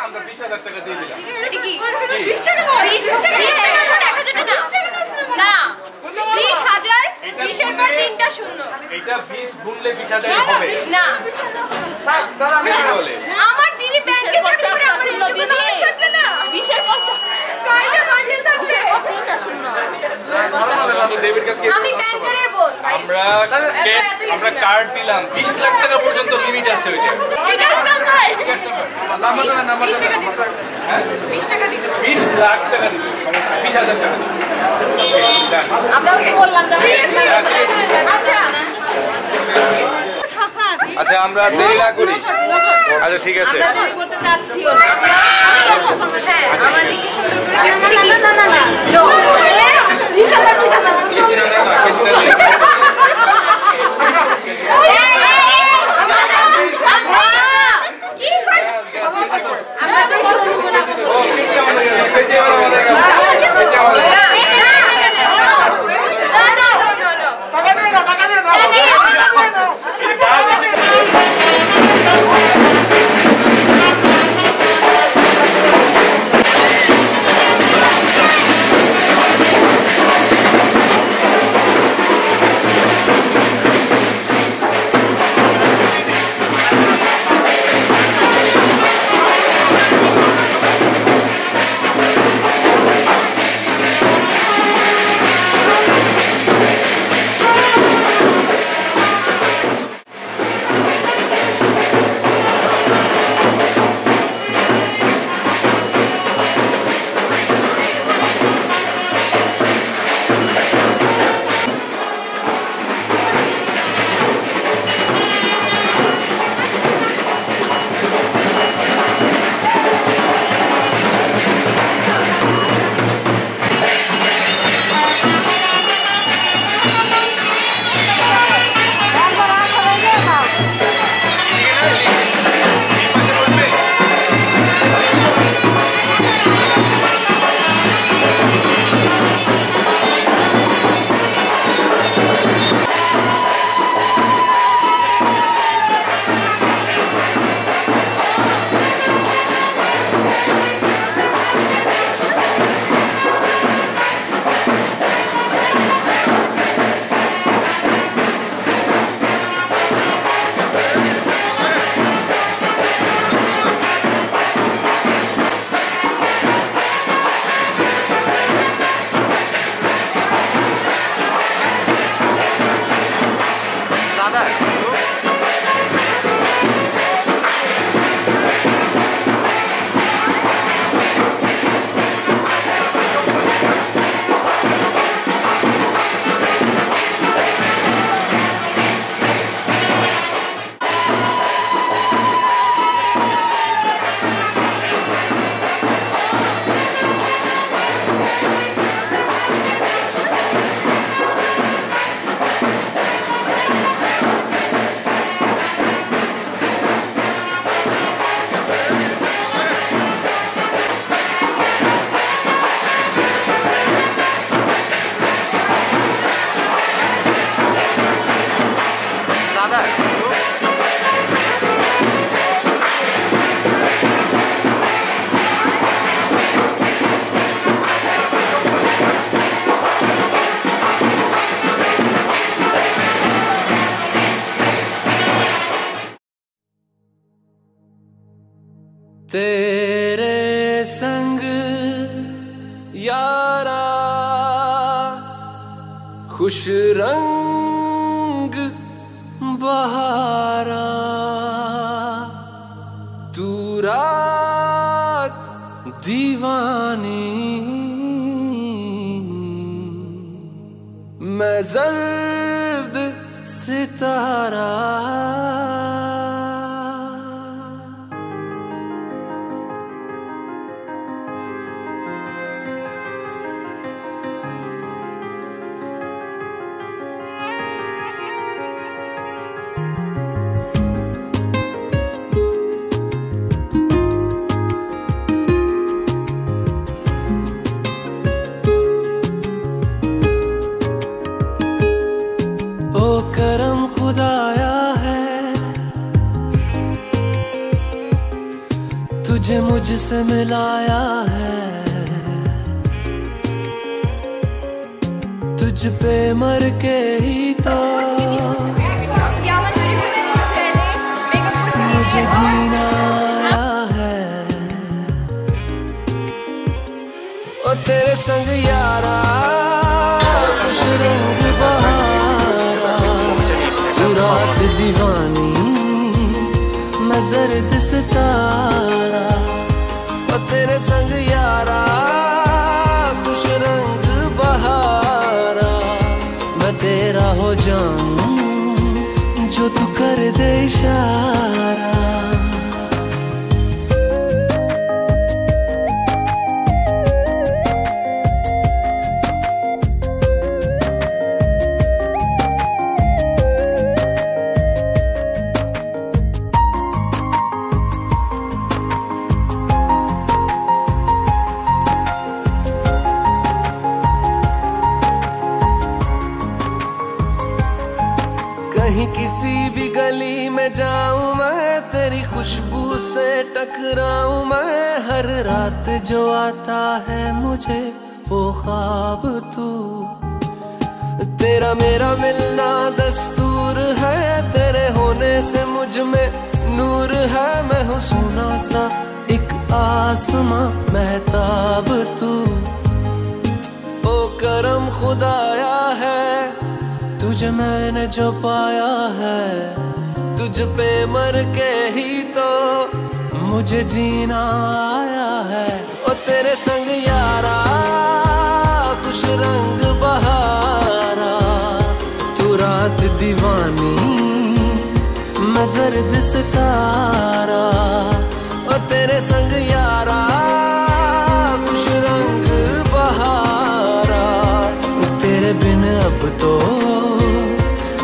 আমরা 20,000 টাকা দিয়ে দিলাম। এটা কি 20 টাকা না 20,000 20 এর পর 3টা শূন্য। এটা 20 গুণলে 20,000 হবে না। বলে আমার দিদি ব্যাংকে চাকরি করে আমার শূন্য দিদি 20 এর পর কয়টা বান্ডেল থাকবে 3টা শূন্য। আমি ব্যাংকের বোন। আমরা ক্যাশ আমরা কার্ড দিলাম 20 লাখ টাকা পর্যন্ত লিমিট আছে ওইটা। ক্যাশ নাম্বার 20 টাকা দিতে পারবে। হ্যাঁ 20 টাকা দিতে পারবে। 20 লাখ টাকা দিতে 20,000 টাকা দিতে। আমরা বললাম আচ্ছা আচ্ছা আমরা দেরি না করি। আচ্ছা ঠিক আছে। আমরা দেরি করতে যাচ্ছি না। হ্যাঁ আমাদের কি সুন্দর করে না না না নো 20,000 तेरे संग यारा खुश रंग बहारा तू रात दीवानी मैं जर्द सितारा तुझे मुझसे मिलाया है, तुझ पे मर के ही तो मुझे जीना आया है। ओ तेरे संग यारा खुश रंग बहारा, तू रात दीवानी मैं जर्द सितारा। ओ तेरे संग यारा खुश रंग बहारा, मैं तेरा हो जाऊं जो तू कर दे इशारा। कहीं किसी भी गली में जाऊं मैं, तेरी खुशबू से टकराऊं मैं। हर रात जो आता है मुझे वो ख्वाब तू, तेरा मेरा मिलना दस्तूर है। तेरे होने से मुझ में नूर है, मैं हूँ सोना सा एक आसमां महताब तू। ओ करम खुदाया है तुझे मैंने जो पाया है, तुझ पे मर के ही तो मुझे जीना आया है। ओ तेरे संग यारा खुश रंग बहारा, तू रात दीवानी मैं जर्द सितारा। ओ तेरे संग यारा खुश रंग बहारा, तेरे बिन अब तो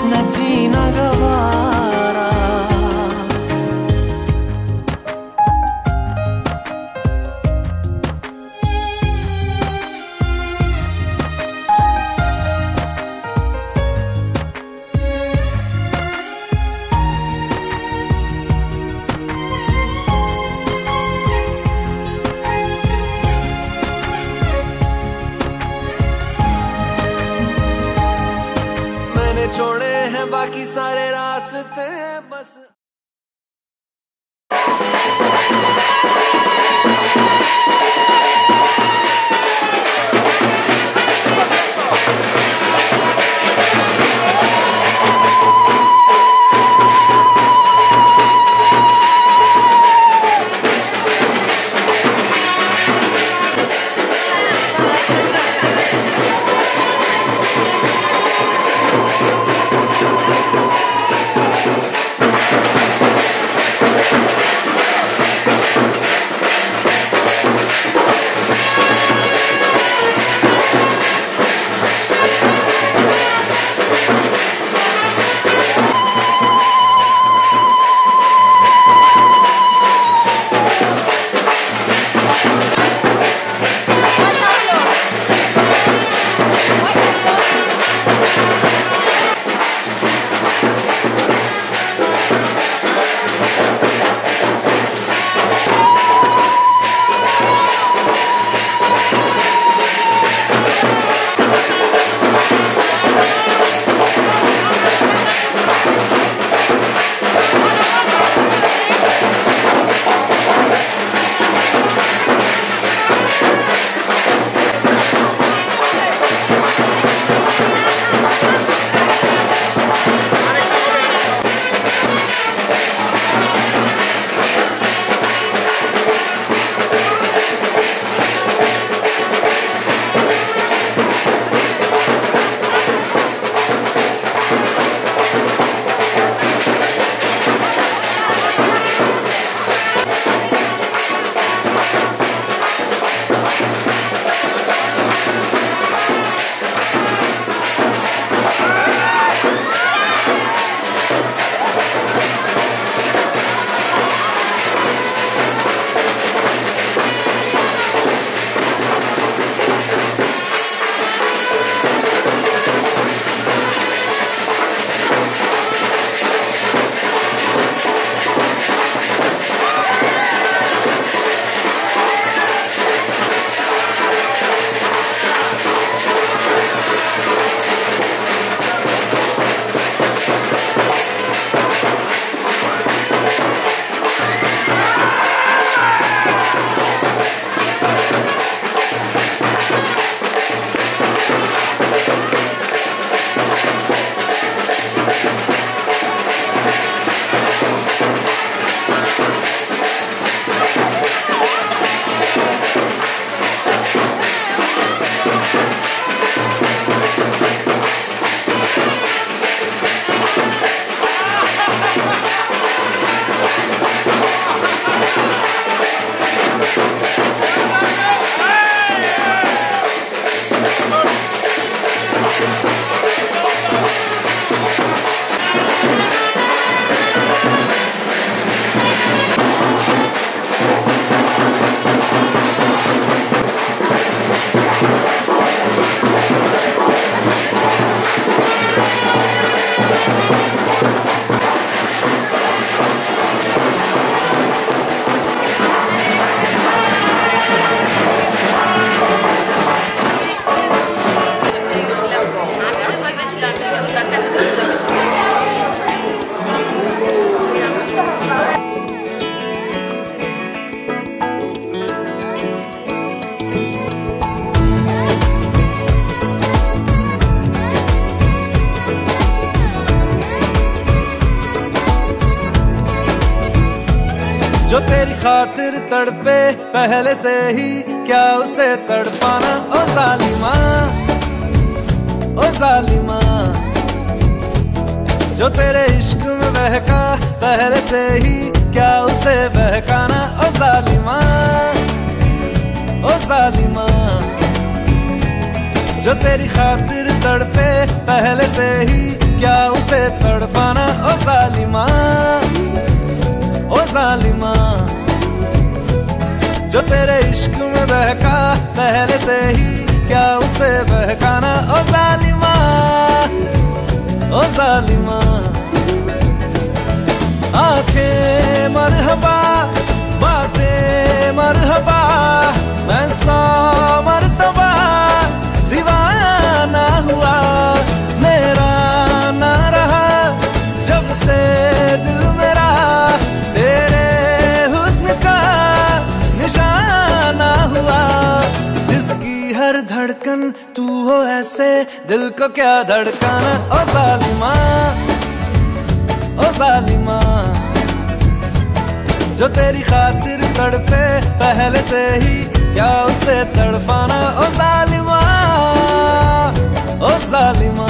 न जीना गवारा। मैंने छोड़े हैं बाकी सारे रास्ते बस। जो तेरी खातिर तड़पे पहले से ही क्या उसे तड़पाना। ओ जालिमा, ओ जालिमा, जो तेरे इश्क में बहका पहले से ही क्या उसे बहकाना। ओ जालिमा, ओ जालिमा, जो तेरी खातिर तड़पे पहले से ही क्या उसे तड़पाना। ओ जालिमा, ओ जालिमा, जो तेरे इश्क में बहका पहले से ही क्या उसे बहकाना। ओ जालिमा, ओ जालिमा, आंखें मरहबा बातें मरहबा, मैं 100 मरतबा दीवाना हुआ। मेरा ना रहा जब से दिल मेरा तेरे हुस्न का निशाना हुआ। जिसकी हर धड़कन तू हो ऐसे दिल को क्या धड़काना। ओ जालिमा, ओ जालिमा, जो तेरी खातिर तड़पे पहले से ही क्या उसे तड़पाना। ओ जालिमा, ओ जालिमा,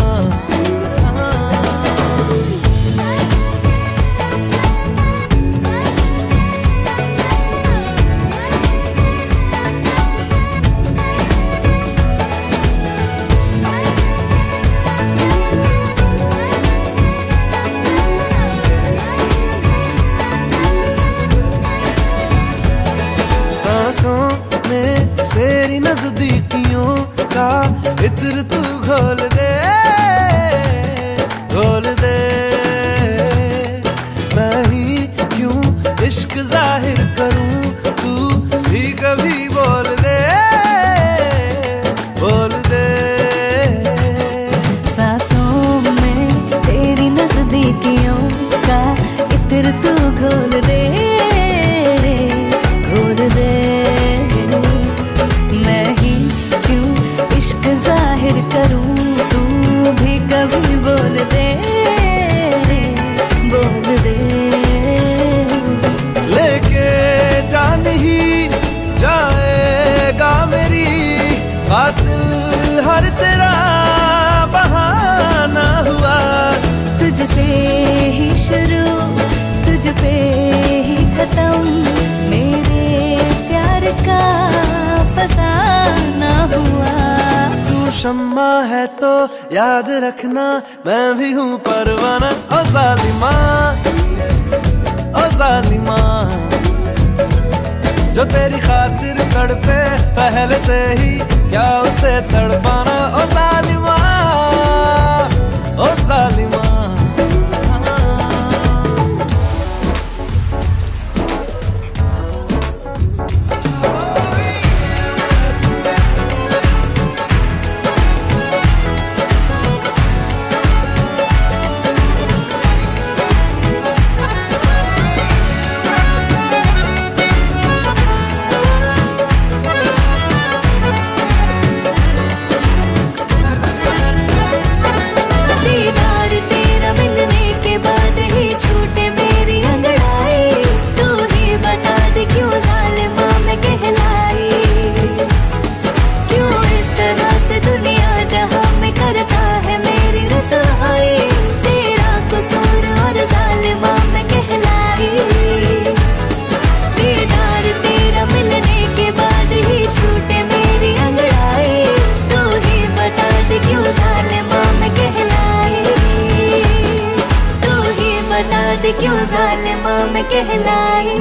तेरी नजदीकियों का इत्र तू घोल दे, घोल दे। मैं ही क्यों इश्क जाहिर करूं, तू भी कभी बोल दे, बोल दे। सांसों में तेरी नजदीकियों का इत्र तू घोल दे, घोल दे। जाहिर करूं तू भी कभी बोल दे, बोल दे। लेके जान ही जाएगा मेरी कातिल हर तेरा बहाना हुआ। तुझसे ही शुरू तुझ पे ही खत्म, मेरे प्यार का फसाना हुआ। शम्मा है तो याद रखना मैं भी हूँ परवाना। ओ जालिमा, ओ जालिमा, जो तेरी खातिर तड़पे पहले से ही क्या उसे तड़पाना। ओ जालिमा, ओ जालिमा, क्यों जालिमा मैं कहलाई।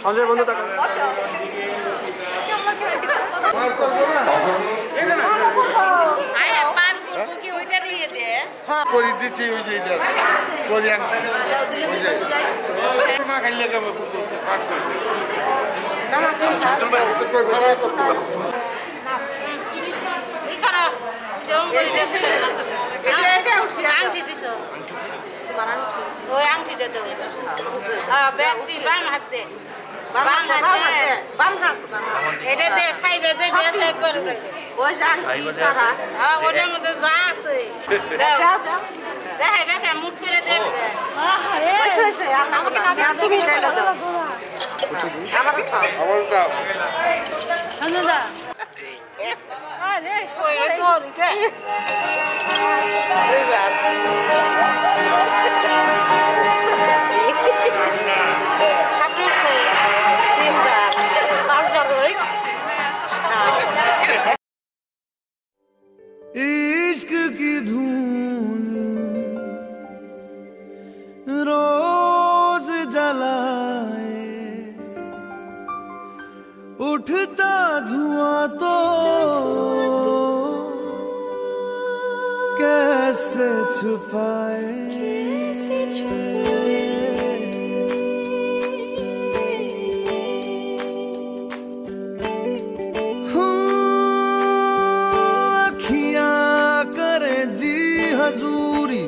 সঞ্জয় বন্ধু করে দিচ্ছি ওই যে করে না খাইলে কেমন इश्क की धून रोज जलाए उठता धुआं तो कैसे छुपाए हजूरी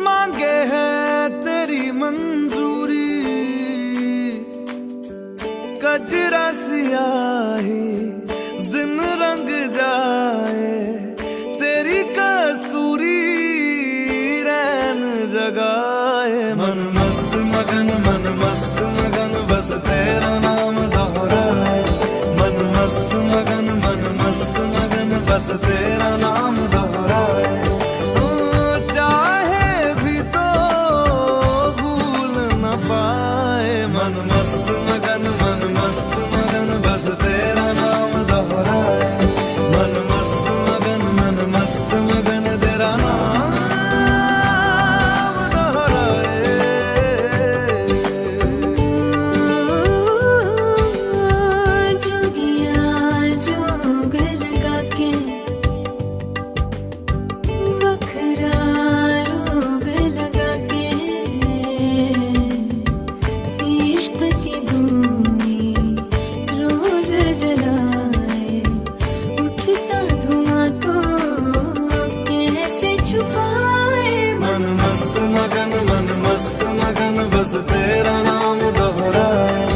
मांगे है तेरी मंजूरी कजरा सियाही दिन रंग जाए तेरी कस्तूरी रैन जगाए मन मस्त मगन बस तेरा नाम दोहराए मन मस्त मगन बस तेरा नाम दोहराए चाहे भी तो भूल न पाए मन मस्त मगन बस तेरा नाम दोहराए मन मस्त मगन तेरा नाम बस तेरा नाम दोहराए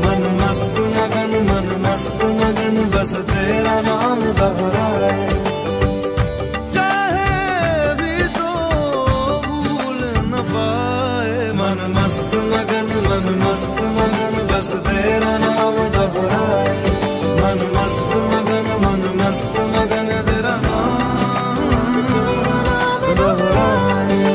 मन मस्त मगन बस तेरा नाम दोहराए चाहे भी तो भूल न पाए मन मस्त मगन बस तेरा नाम दोहराए मन मस्त मगन तेरा नाम दोहराए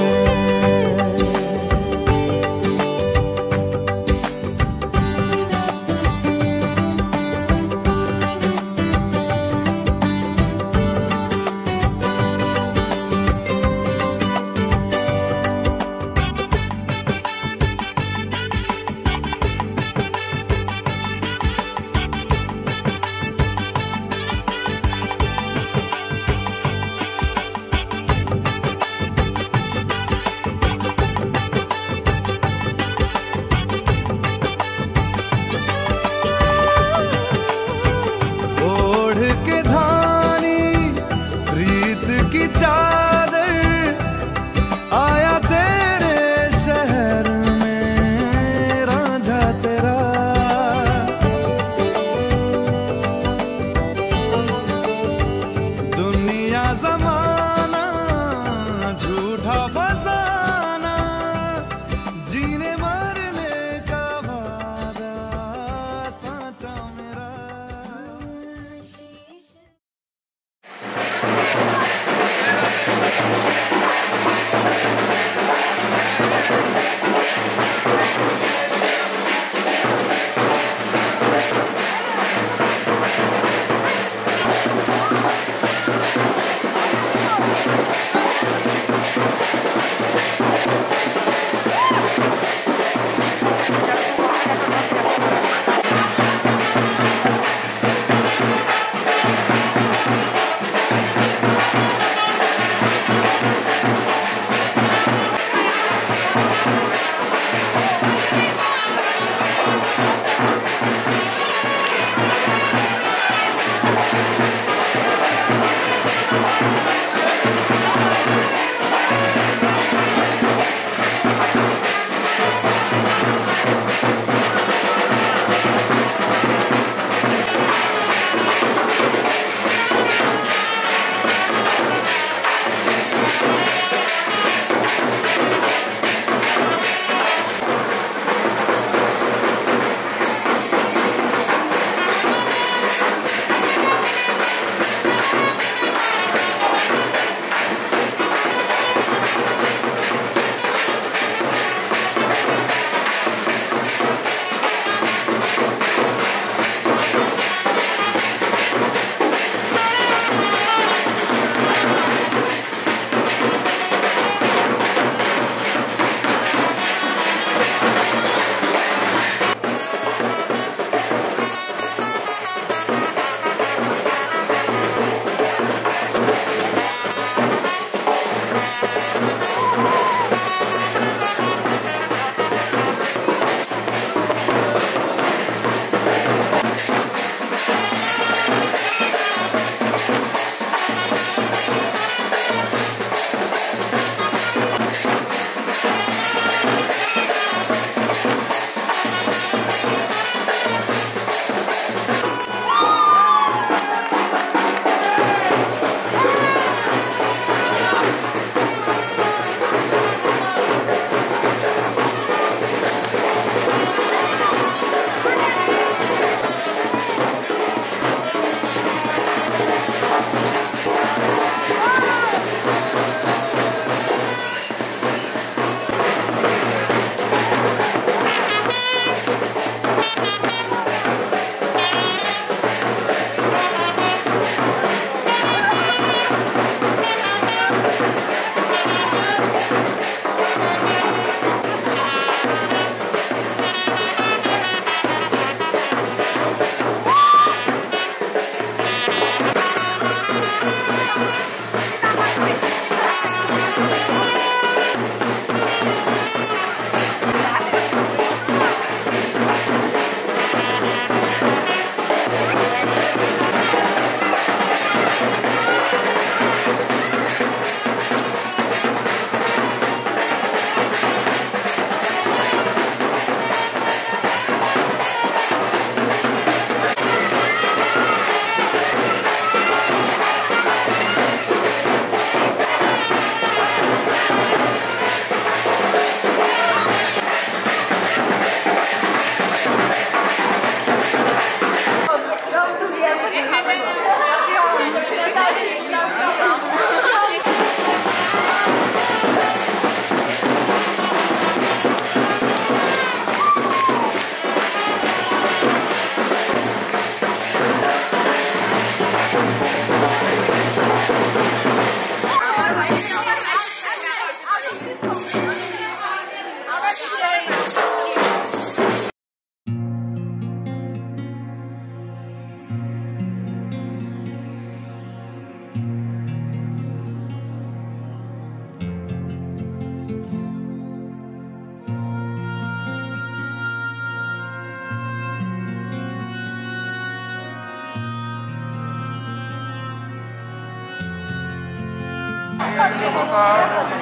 দেবতা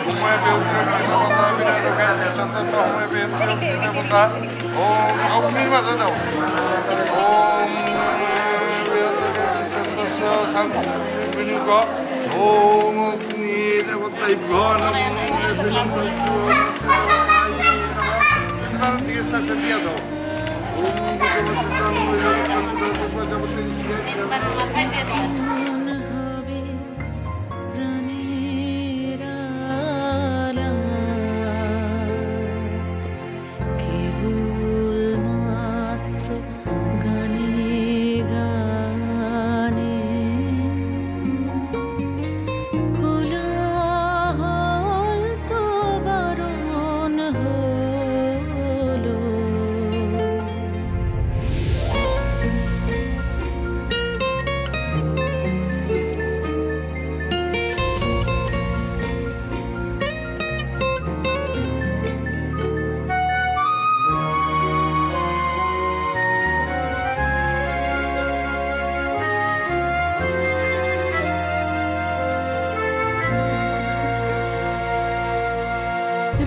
উময় বেউদ্রকালী দেবতা বিনায় রোগায় নিঃসন্তত উময় বেউদ্রকালী দেবতা ওম অগ্নির মাঝে দাও ওম বেউদ্রকালী নিঃসন্তস্য শান্তি বিনুগ ওম অগ্নি দেবতাই ভন দিকে সাথে দিয়ে দাও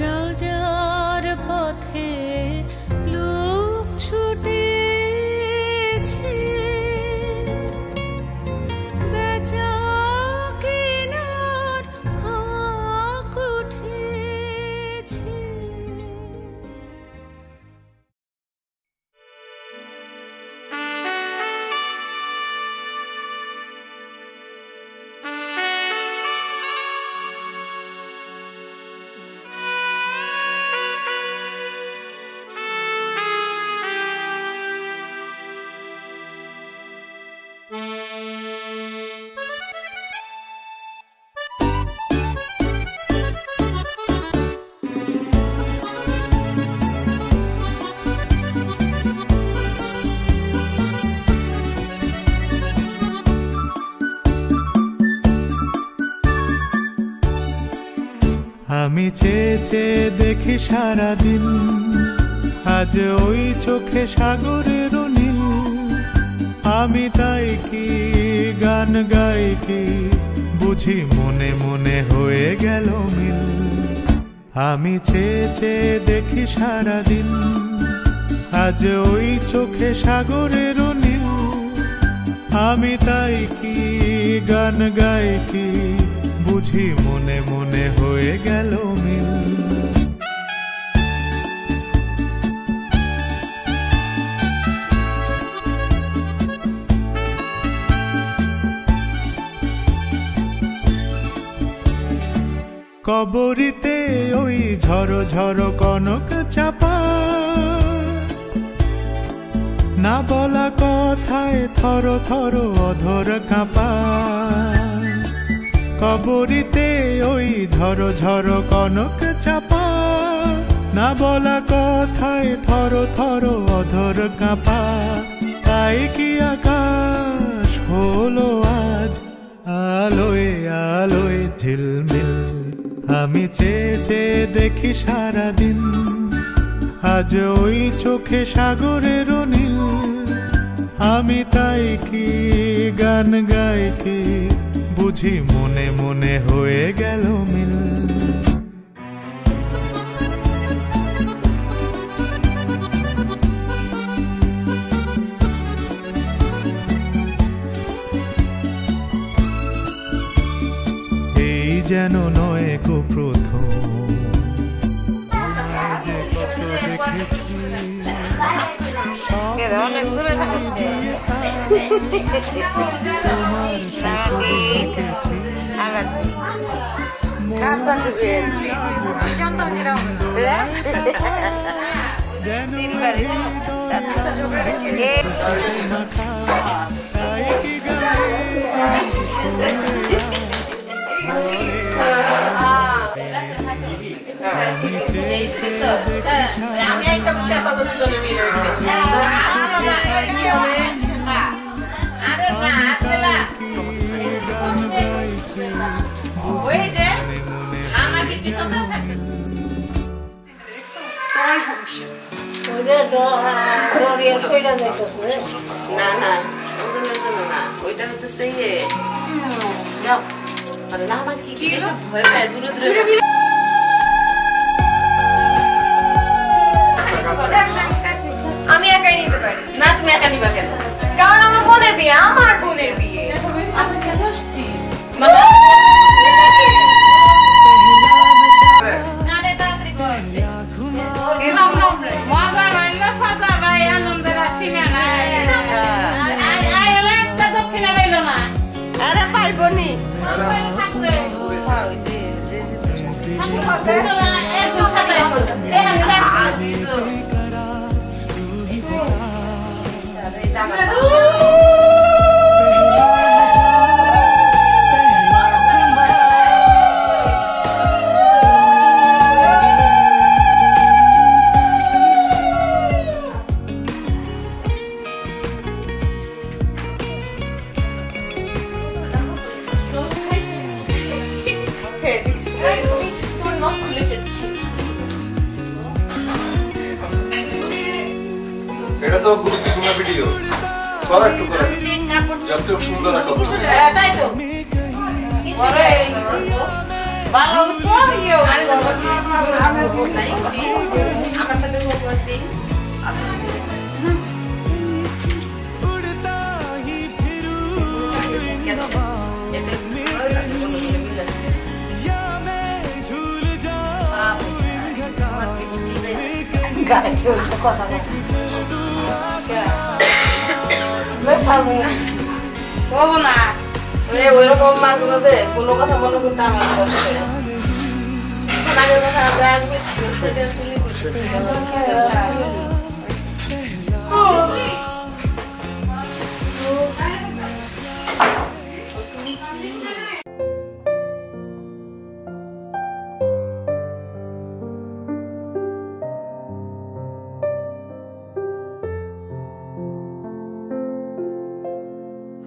রাজার পথে লোক ছুটেছে বেচা কেনার হাঁক উঠেছে আমি চেয়ে চেয়ে দেখি সারাদিন আজ ওই চোখে সাগরের নীল আমি তাই কি গান গাই কি বুঝি মনে মনে হয়ে গেল মিল আমি চেয়ে চেয়ে দেখি সারাদিন আজ ওই চোখে সাগরের নীল আমি তাই কি গান গাই কি বুঝি মনে মনে হয়ে গেল মিল কবরিতে ওই ঝড়ো ঝড়ো কনক চাপা না বলা কথায় থর থর অধর কাঁপা কবরিতে ওই ঝড়ো ঝড়ো কনক চাপা না বলা কথায় থর থর অধর কাঁপা তাই কি আকাশ হলো আজ আলোয় আলোয় ঝিলমিল আমি চেয়ে চেয়ে দেখি সারাদিন আজ ওই চোখে সাগরের নীল আমি তাই কি গান গাই কি বুঝি মনে মনে হয়ে গেল মিল এই যেন নয় গো প্রথম যে কত দেখেছি আমি এইসব কথা বলতে আরে না ওই যে আমাকে পিছনে থাকে তোমার সমস্যা ওইটা ডরিয়া কইরা যাইতেছে না না ওজনের জন্য না ওইটা হচ্ছে আরে না আমার কি হলো ভয় পায় দূরে দূরে আমি একাই নিতে পারি না তুমি একা নিবা কেন কারণ আমার বোনের বিয়ে আমার বোনের বিয়ে আমি কেন আসছি এটা তো গুরুত্বপূর্ণ ভিডিও করা একটু করে যত সুন্দর আছে তাই তো ভালো তো ইয়ে আমার সাথে করছি কবো না ওইরকম মাছগুলোতে কোনো কথা মনে করতে আমার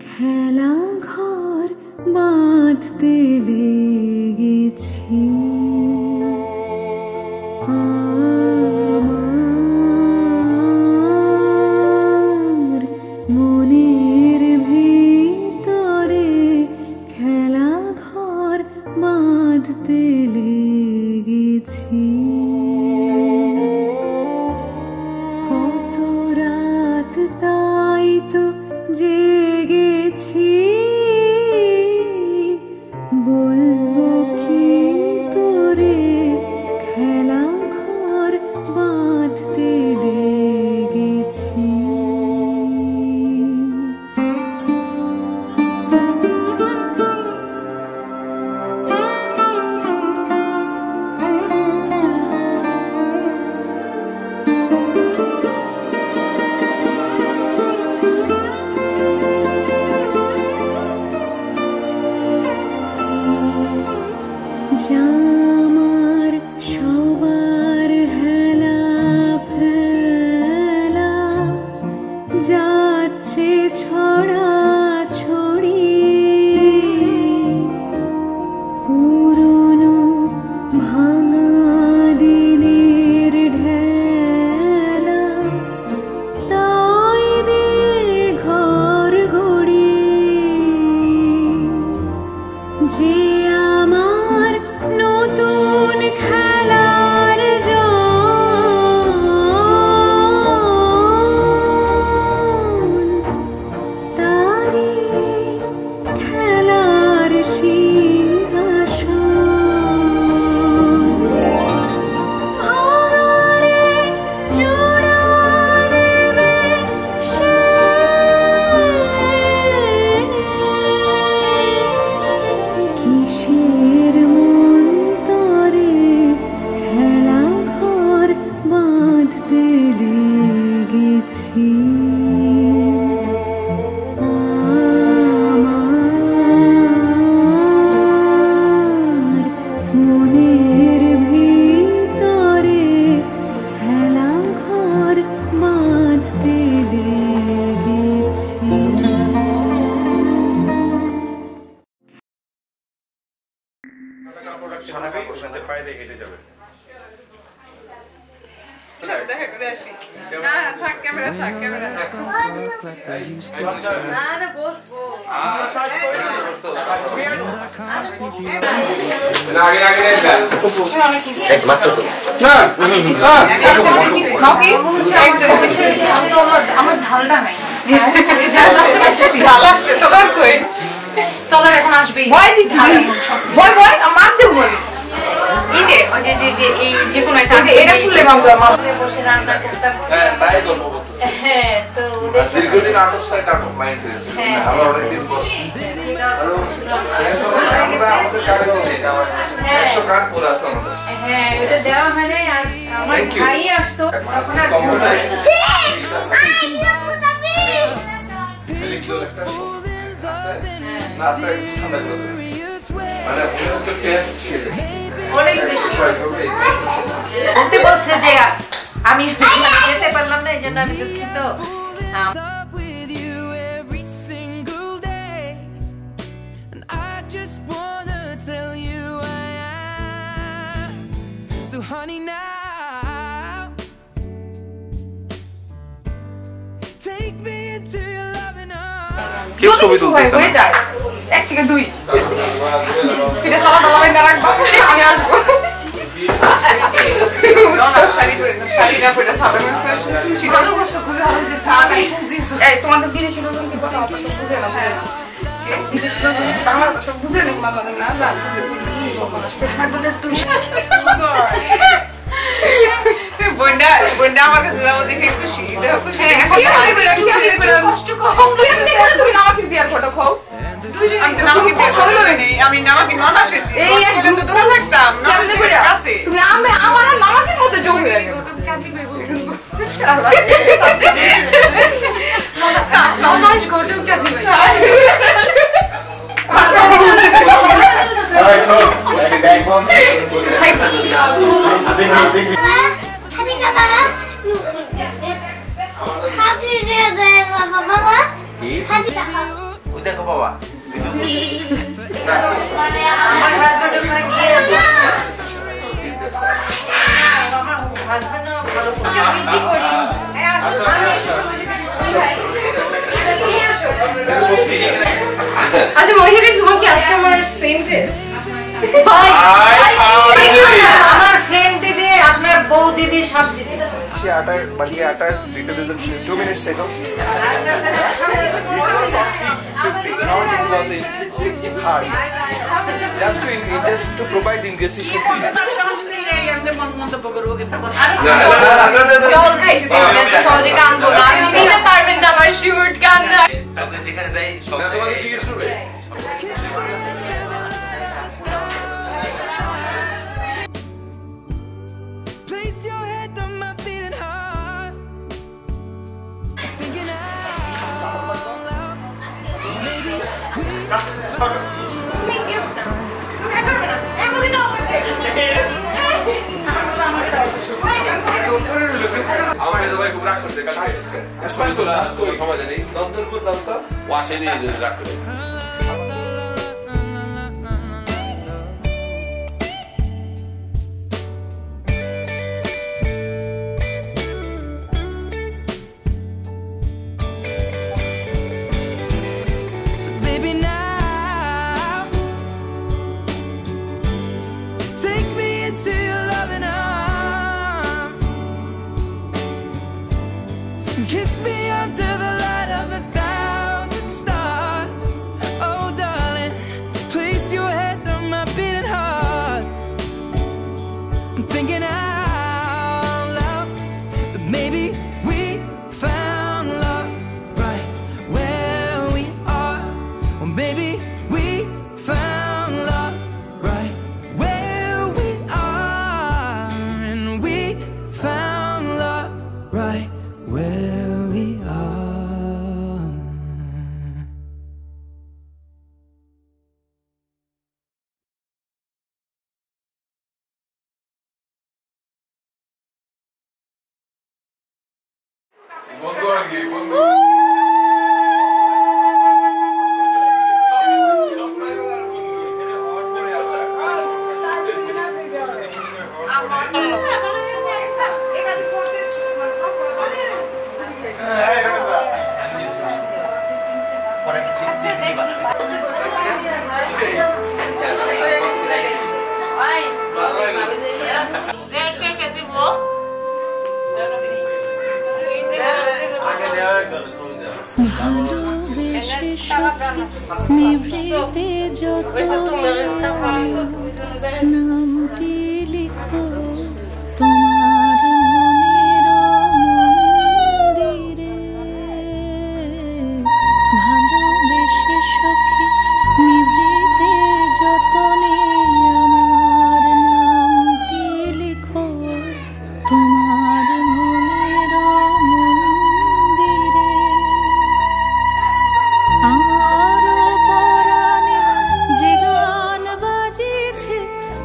খেলা ঘর বাঁধতে লেগেছি আমার মনের ভিতরে খেলা ঘর বাঁধতে লেগেছি কত রাত তাই তো জেগেছি বলবো কি তোরে খেলা ঘর বাঁধতে লেগেছি জামার সবার হেলা ফেলা যাচ্ছে ছড়া ছড়ি পুরনো ভাঙা দিনের ঢেলা তাই দিয়ে ঘর গড়ি যে আমার নতুন খেলার তারি খেলার সিংহাসন ভাঙারে জোড়া দেবে সে কিসের মন্তরে খেলা ঘর বাঁধতে লেগেছি আমার মনের ভিতরে খেলা ঘর বাঁধতে লেগেছি পায়ে দিয়ে হেঁটে যাবে আসি না থাক ক্যামেরা থাক ক্যামেরা থাক না না বসবো আগে আগে এক মাত্র তো না আমার ঢালটা নাই ঢাল আসছে তোমার কই তলার এখন আসবে ভয় ভয় মারতে ভয় ইদে ওই যে যে যে এই যে কোন একটা এটা খুলে আমরা বসে রান্না করতাম হ্যাঁ তাই গল্প বলতেছি হ্যাঁ তো দীর্ঘদিন out of sight out of mind হয়েছে আমরা অনেকদিন পর আমরা আমাদের কাছে এটা আমার 100 কার্ড পুরো আছে আমাদের হ্যাঁ এটা দেওয়া হয় না আর আমার ভাই আসতো তখন আর অনেক বেশি বলতে বলছে যে আমি যেতে পারলাম না এই জন্য আমি দুঃখিত So honey now take me into your loving arms কেউ ছবি তুলতেছে হয়ে যায় এক থেকে দুই তিনে সালা ডালা না রাখবা আমি আসবো শাড়ি না পরে থাকবে ভালো করছো খুবই ভালো হয়েছে এই তোমার তো বিদেশি লোকজন কি কথা অত বুঝে না বিদেশি লোকজন বাংলা তো সব বুঝে না বাংলা না বন্ডা বন্ডা আমার কাছে যাবো দেখে খুশি দেখো খুশি নষ্ট কম তুমি নামাকে বিয়ার ফটো খাও দুইজন আমি নামাকে বিয়ার হইলো নেই আমি নামাকে ননা সত্যি এই একজন তো তোরা থাকতাম নামাকে করে কাছে তুমি আমি আমার নামাকের মধ্যে যোগ হয়ে গেল চাঁদি কই ইনশাআল্লাহ নমাজ ঘটক চাঁদি ভাই Alright, so back on. দেখো বাবা আচ্ছা মহিলা তোমার কি আজকে আমার সেম ড্রেস আমার ফ্রেন্ড দিদি আপনার বউ দিদি সব দিদি আটার বালিয়ে আটার little is 2 minutes ago it was on peak simply now it was in hard just to provide indecision সহজে গান বলা আপনি নিতে পারবেন না আমার শুট গান না যেখানে যাই সব তোমাকে জিজ্ঞেস করবে place your head on my beating heart thinking out loud maybe আমাদের সবাই খুব রাগ করছে কালকে আসলে তো রাগ করে সমাজে নেই দন্তর পর দন্ত ওয়াশে নিয়ে যদি রাগ করে baby now take me into your loving arms kiss me under the light of 1,000 stars oh darling place your head on my beating heart I'm thinking out loud that maybe we found love right where we are or maybe we found love right where we are and we found love right where we are বন্ধু আর কি বন্ধু ভালোবেসে সখী নিভৃতে যতনে নামটি লিখো তোমার মনের মন্দিরে। ভালোবেসে সখী নিভৃতে যতনে আমার নামটি লিখো তোমার মনের মন্দিরে। আমার পরাণে যে গান বাজিছে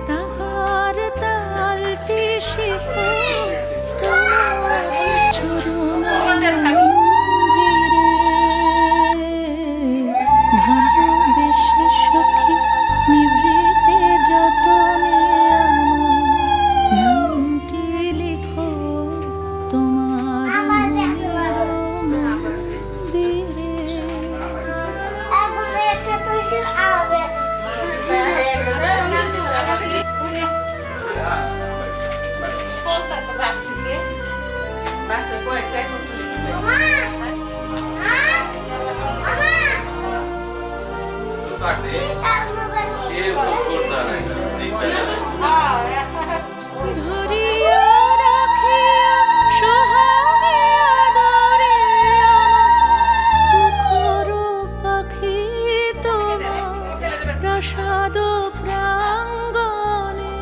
তাহার তালটি শিখো তোমার চরণ মঞ্জিরে। ভালোবেসে সখী নিভৃতে যতনে আমার নামটি লিখো তোমার মনের মন্দিরে। ধরিয়া রাখিয়া সোহাগে আদরে আমার মুখর পাখি তোমার প্রাসাদ প্রাঙ্গণে।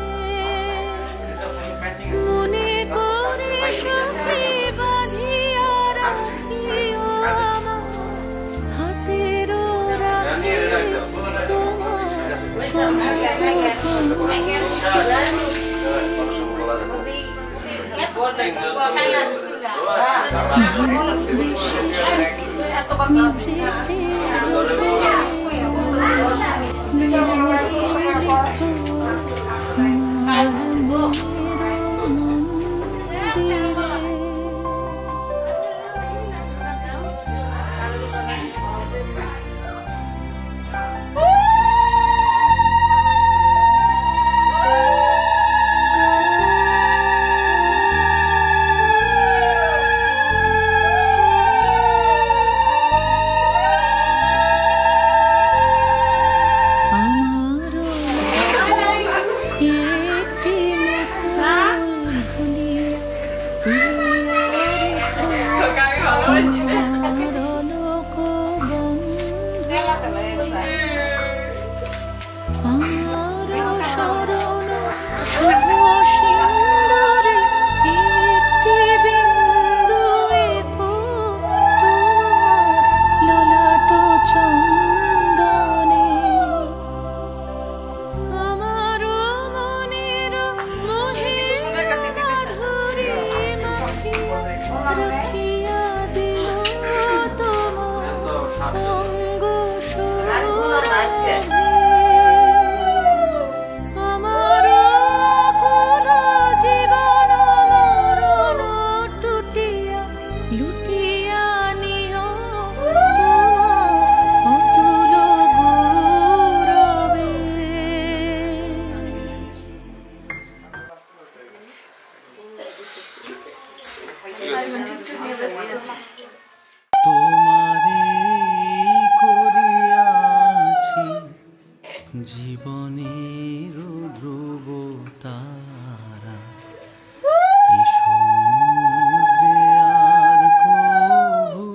মনে করে সখী বাঁধিয়া রাখিও আমার হাতের রাখি তোমার জীবনের ধ্রুব তারা আর কভু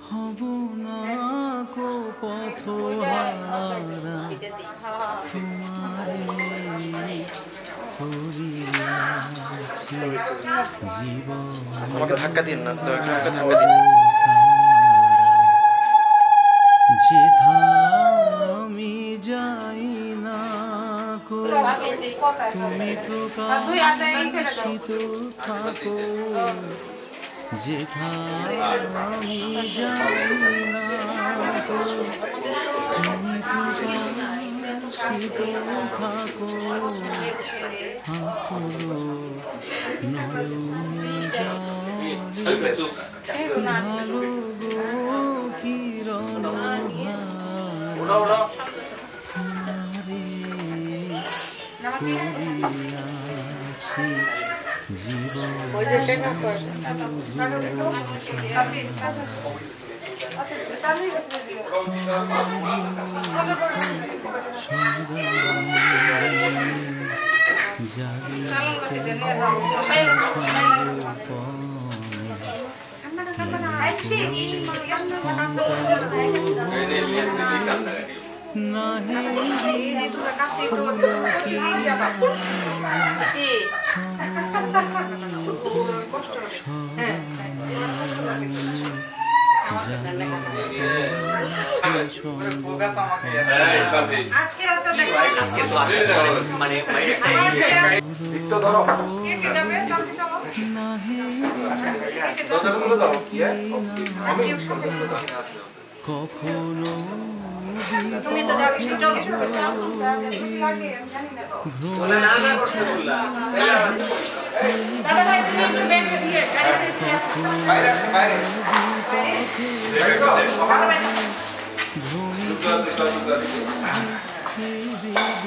হব না কো পথহারা আমাকে ধাক্কা দিন না, আমাকে ধাক্কা দিন। যেথা আমি যাই না কো তুমি প্রকাশিত থাকো, যেথা আমি যাই না কো তুমি প্রকাশিত থাকো, হাতলো নয়নে ভালো গো কিরণ তোমারে করিয়াছি ওই যে টাকা কয় তুমি তো যাচ্ছ চলে বলে না না করতে বললা দাদা ভাই তুমি একটু ব্যাগে দিয়ে বাইরে আছে বাইরে দাদা ভাই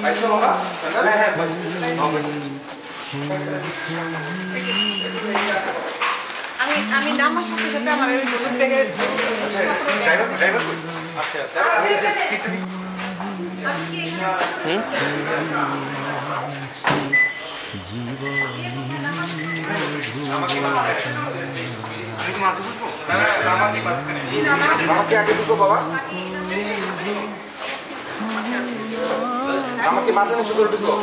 আইসো বাবা হ্যাঁ আমি নামার সাথে সাথে আমার ওই দুটো ব্যাগে ড্রাইভার আচ্ছা আচ্ছা আমাকে মাথা নিচু করে ঢুকো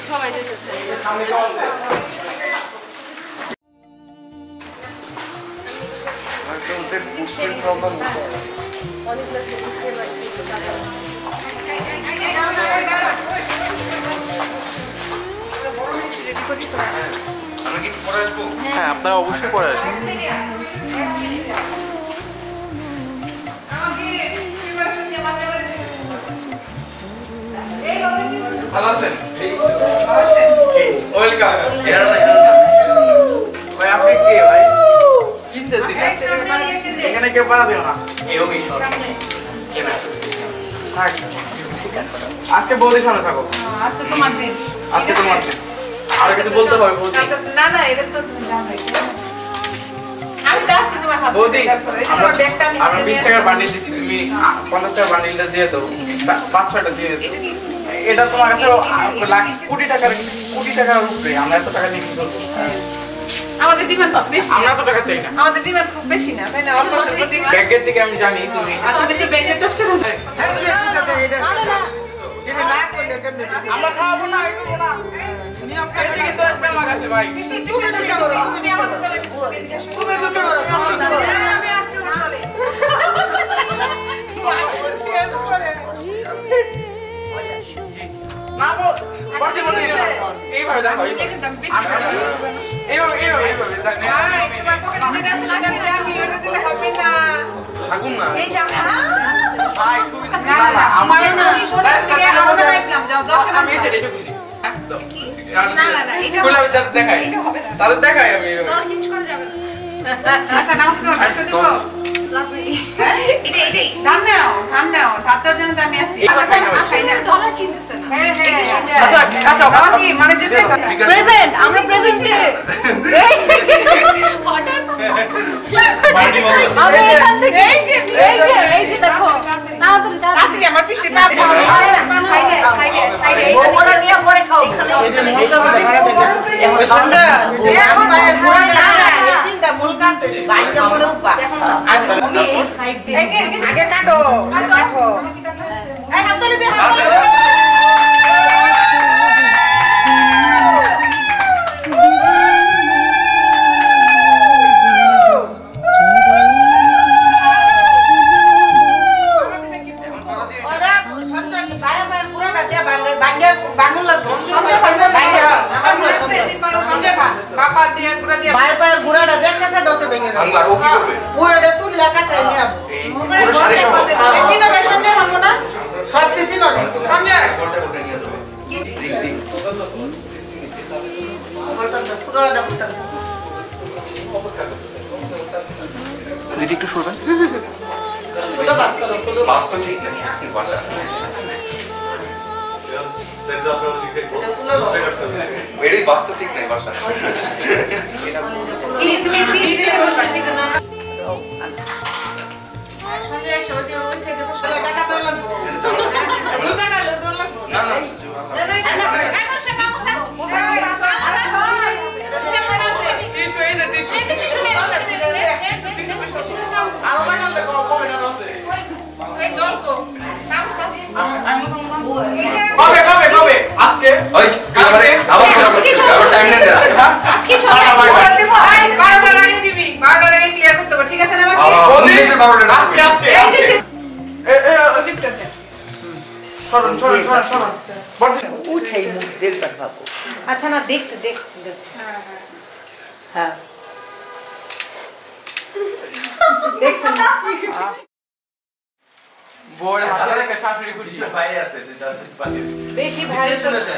সবাই যেতেছে হ্যাঁ আপনারা অবশ্যই পরে আসবেন ভালো আছেন ওয়েলকাম ভাই আপনি কে ভাই কিনতে দিন এখানে কেউ পারা দিও না এও মিশর আজকে বৌদির সামনে থাকো আজকে তোমার দিন আজকে তোমার দিন আর কিছু বলতে হবে বৌদি না না এটা তো আমি দাঁড়াচ্ছি তোমার হাতে বৌদি আমার ব্যাগটা আমরা 20 টাকার বান্ডিল দিচ্ছি তুমি 50 টাকার বান্ডিলটা দিয়ে দাও 5-6টা দিয়ে দাও এটা তোমার কাছে লাখ কোটি টাকার উপরে আমরা এত টাকা দিয়ে কি করব আমাদের ডিমান্ড বেশি আমরা তো টাকা চাই না আমাদের ডিমান্ড খুব বেশি না তাই না অল্প অল্প ডিমান্ড ব্যাগের দিকে আমি জানি তুমি আর তুমি যে ব্যাগের চকচক করতে আমরা খাওয়াবো না এগোবো না নিয়ম করে কি তো আসবে আমার কাছে ভাই তুমি ঢুকে বলো তুমি আমার সাথে তুমি ঢুকে বলো আমি আসতে বলে না বলতে বলতে এইভাবে দেখো এইভাবে থাকুন না এই যাও না ভাই আমার না আমি এসে করি না না না এটা বলে আমি দেখাই এটা হবে না তাদের দেখাই আমি তো চেঞ্জ করা যাবে না আচ্ছা নাম কি একটা দিব লাগবে এটাই ধান নাও তাতেও যেন আমি আসি ডলার চিনতেছ না হ্যাঁ আচ্ছা বাবা কি মানে যেতে প্রেজেন্ট আমরা প্রেজেন্টে অর্ডার আমি এখান থেকে এই যে দেখো তাড়াতাড়ি আমার পিছে পা ওরা নিয়ে পরে খাও এই যে মোলটা ভাড়া দেন সন্ধ্যা এখন পুরো না এই তিনটা মূল কাটতে বাইরে পরে উপা আচ্ছা আমি এই সাইড দিয়ে আগে কাটো দেখো এই হাতলে দে বাবা দিয়ে পুরো দিয়ে বাইরে গুড়াটা দেখেছে তো আর ও কি করবে? ও এটা তুই লেখা চাই নিয়ে আবো পুরো শাড়ি সহ তিন অকেশন দিয়ে ভাঙবো না সব তিন অকেশন সঞ্জয় ঘন্টা ঘন্টা নিয়ে যাবে দিক পুরো ডাক্তার দিদি একটু শুনবেন পুরো বাস্তব ঠিক না ভাষা এটাই বাস্তব ঠিক নাই ভাষা কবে আজকে ওই কালকে আবার টাইম নেই দে আজকে চল 12টা আগে দিবি 12টা আগে ক্লিয়ার করতে হবে ঠিক আছে না বাকি 12টা আজকে উঠাই মুখ দেখবার ভাবো আচ্ছা না দেখতে হ্যাঁ দেখছেন না বড় হাতে দেখে শাশুড়ি খুশি বাইরে আছে তুই যা পারিস বেশি ভারী সমস্যা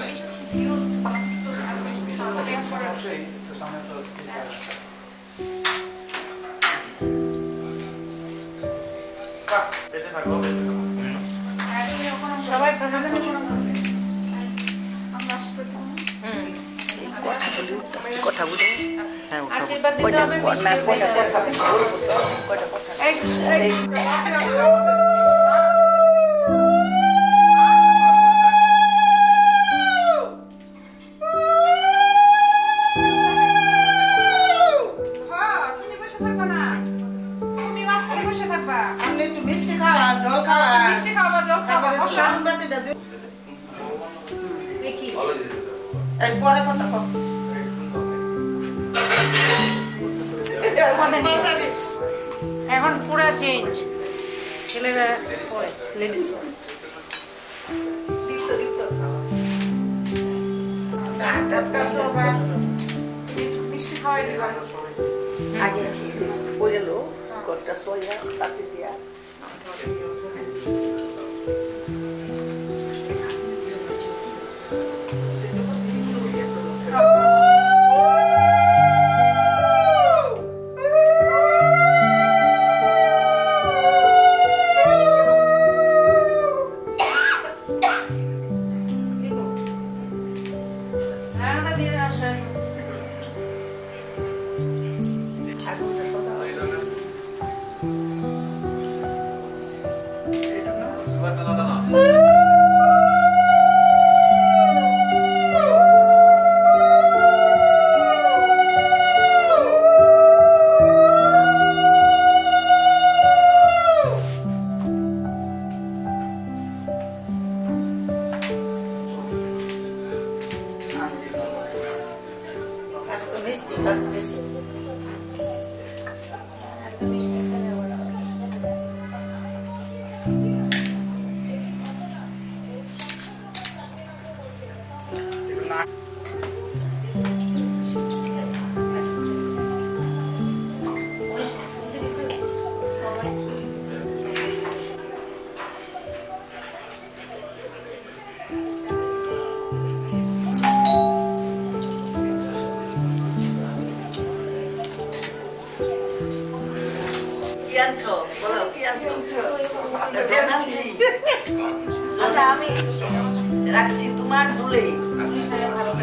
নেই বেঁচে থাকো সবাই কথা বুঝে হ্যাঁ আশীর্বাদ দিতে হবে আপনি একটু মিষ্টি খাওয়া জল খাওয়া মিষ্টি খাওয়া জল খাওয়া সারুন বাতিটা দেখি এই পরে কথা কও এখন পুরো চেঞ্জ ছেলেরা পরে লেডিস মিষ্টি খাওয়াই দিবা আগে বলে লো গোটা সোয়া তাতে দিয়া মিষ্টি খান বেশি মিষ্টি আচ্ছা আমি রাখছি তোমার দুলে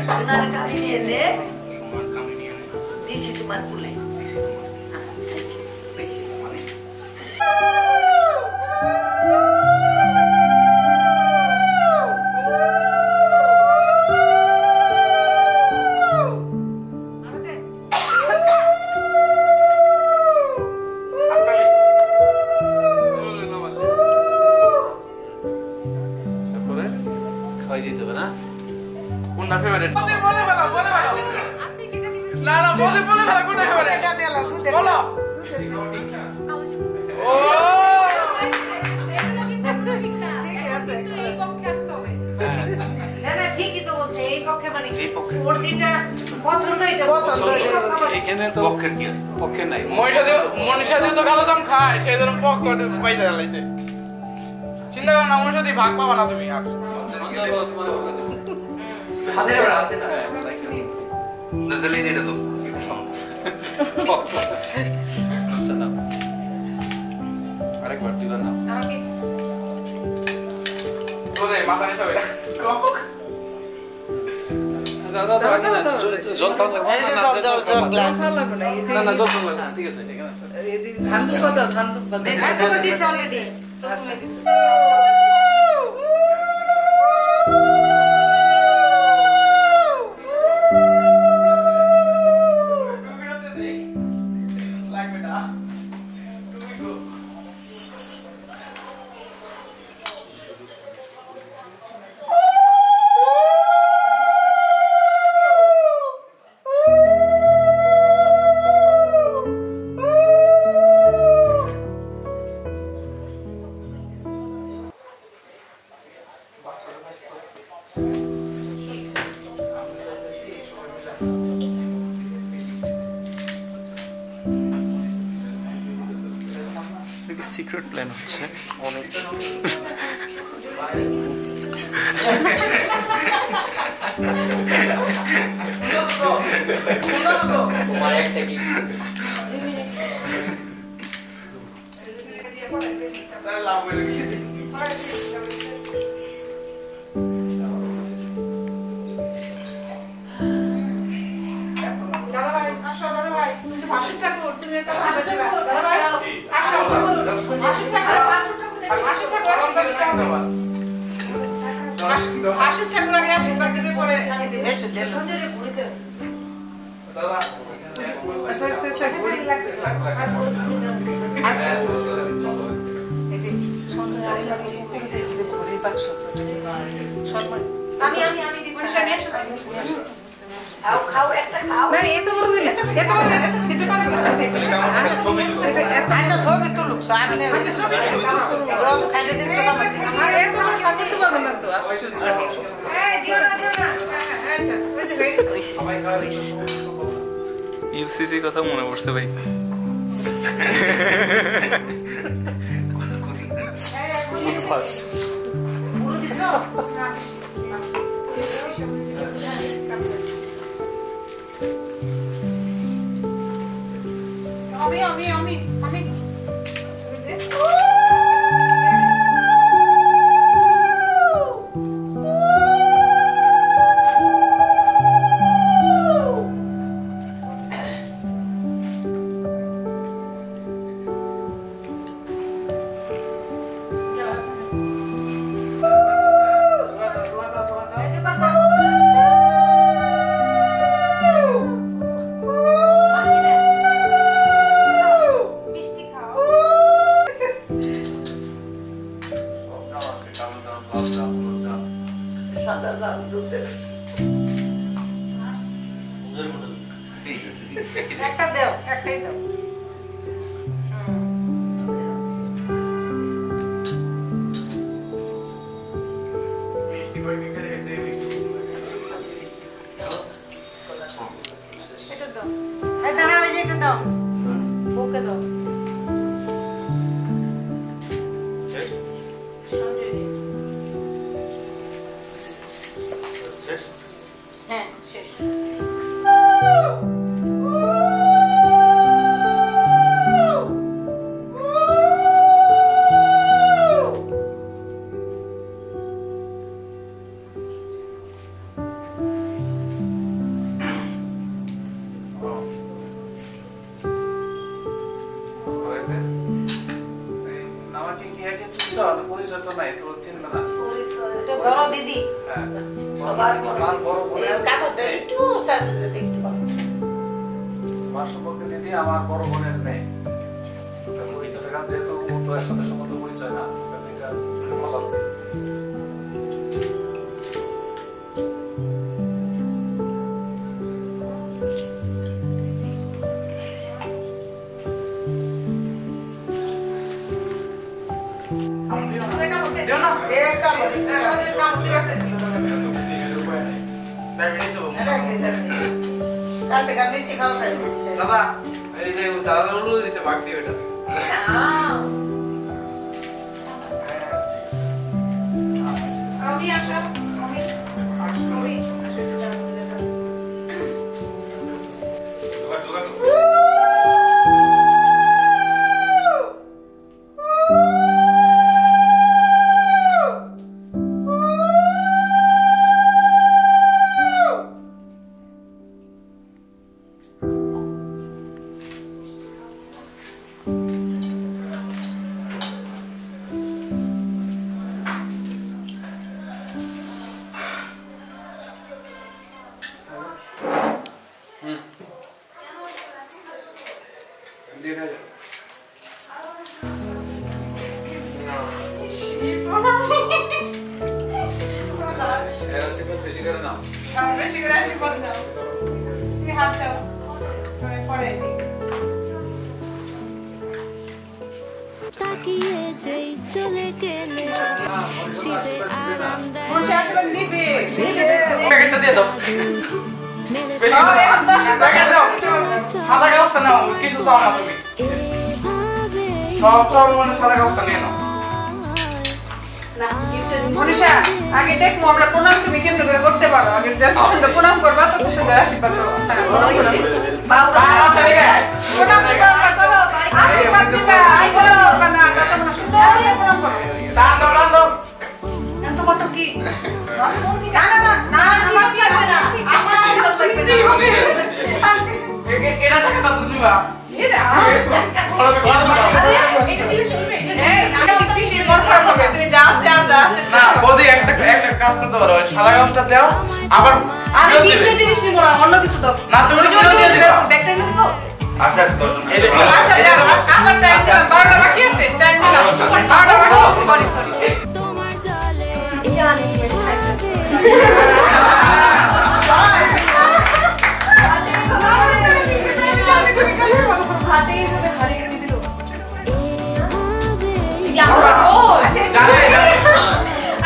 সোনার কামিনী এনে দিছি তোমার দুলে কোনটা ফেভারিট বলে ভালো আপনি যেটা দিবেন না না বলে ভালো কোনটা ফেভারিট এটা দেলা দুধ বলো দুধের মিষ্টি ও ঠিক আছে এই পক্ষে আসতে হবে না না ঠিকই তো বলছে এই পক্ষে মানে এই পক্ষে ওর যেটা পছন্দ এটা পছন্দ এখানে তো পক্ষের কি আছে পক্ষে নাই মনীষা দিয়ে তো কালো জাম খায় সেই জন্য পক্ষ পাইতে লাইছে চিন্তা করো না মনীষা দিয়ে ভাগ পাবা না তুমি আর হাতে না দিলে এটা তো আরেকবার তুই না আমাকে তোরে মাথা নিছে ওইটা দাদা জল খাওয়া লাগবে জল গ্লাস খাওয়া লাগবে না এই যে না জল খাওয়া লাগবে ঠিক আছে এই যে ধান দুধ দাও ধান দুধ দাও আচ্ছা দিছি অলরেডি সিক্রেট প্ল্যান হচ্ছে অনেক তোমার একটা কি তাহলে লাভ হইলো কি আশীর্বাদ ঠাকুর আগে আশীর্বাদ দেবে পরে এসে দেন দাদা আচ্ছা আচ্ছা আচ্ছা ঘুরে লাগবে আচ্ছা এই যে সন্ধ্যা লাগে এই যে ঘুরে বাক্স সম্মান আমি দিব নিয়ে আসো খাও একটা খাও না এত বড় দিলে এত বড় খেতে পারবো না এটা এত আচ্ছা ছবি তুলুক সামনে দল সাইডে দিন তো না এত বড় খাওয়া করতে পারবো না তো আশ্চর্য এই দিও না আচ্ছা ওই যে রেডি সবাই খাওয়াই ইউসিসি কথা মনে পড়ছে ভাই ফার্স্ট পুরো দিছো আমি একটা দাও একটাই দাও মিষ্টি কই কে করে গেছে মিষ্টি এটা দাও এই দাঁড়াও এই যে এটা দাও ওকে দাও হ্যাঁ শেষ পরিচয় তো নাই তো চিনবে না এটা বড় দিদি সবার বড় বোন কাকু তো একটু সাথে একটু তোমার সম্পর্কে দিদি আমার বড় বোনের নেই পরিচয়টা কারণ যেহেতু তো এর সাথে সম্বন্ধ পরিচয় না এটা ভালো লাগছে ডায়াবেটিস হবে কাল থেকে মিষ্টি খাওয়া খাইবে দাদা এই যে দাদা উল্লু দিছে ভাগ দিয়ে এটা আমি আসো আমি প্যাকেটটা দিয়ে দাও প্যাকেট দাও সাদা কাগজটা নাও কিছু চাও না তুমি সব মানে সাদা কাগজটা নিয়ে নাও মনীষা আগে দেখবো আমরা প্রণাম তুমি কেমনে করে করতে পারো আগে যত সুন্দর প্রণাম করবা তত সুন্দর আশীর্বাদ করো প্রণাম করো আশীর্বাদ দিবা আই করো না তত সুন্দর প্রণাম করো দান দাও এত কত কি না আমার কি লাগবে না আমার আশীর্বাদ লাগবে এটা টাকাটা দিবা এটা এটা দিলে চলবে তুমি যা না বদি একটা কাজ করতে পারো সাদা কাগজটা দাও আবার আরে কিছু জিনিস নিব না অন্য কিছু দাও না তুমি দিয়ে দিবা ব্যাগটা নিয়ে দিব আচ্ছা আচ্ছা আমার টাইম 12টা বাকি আছে টাইম দিলাম 12টা বাকি সরি তোমার জলে জানি কি মেরে খাইছে হাতে এভাবে হারিয়ে রেখে দিল ও আচ্ছা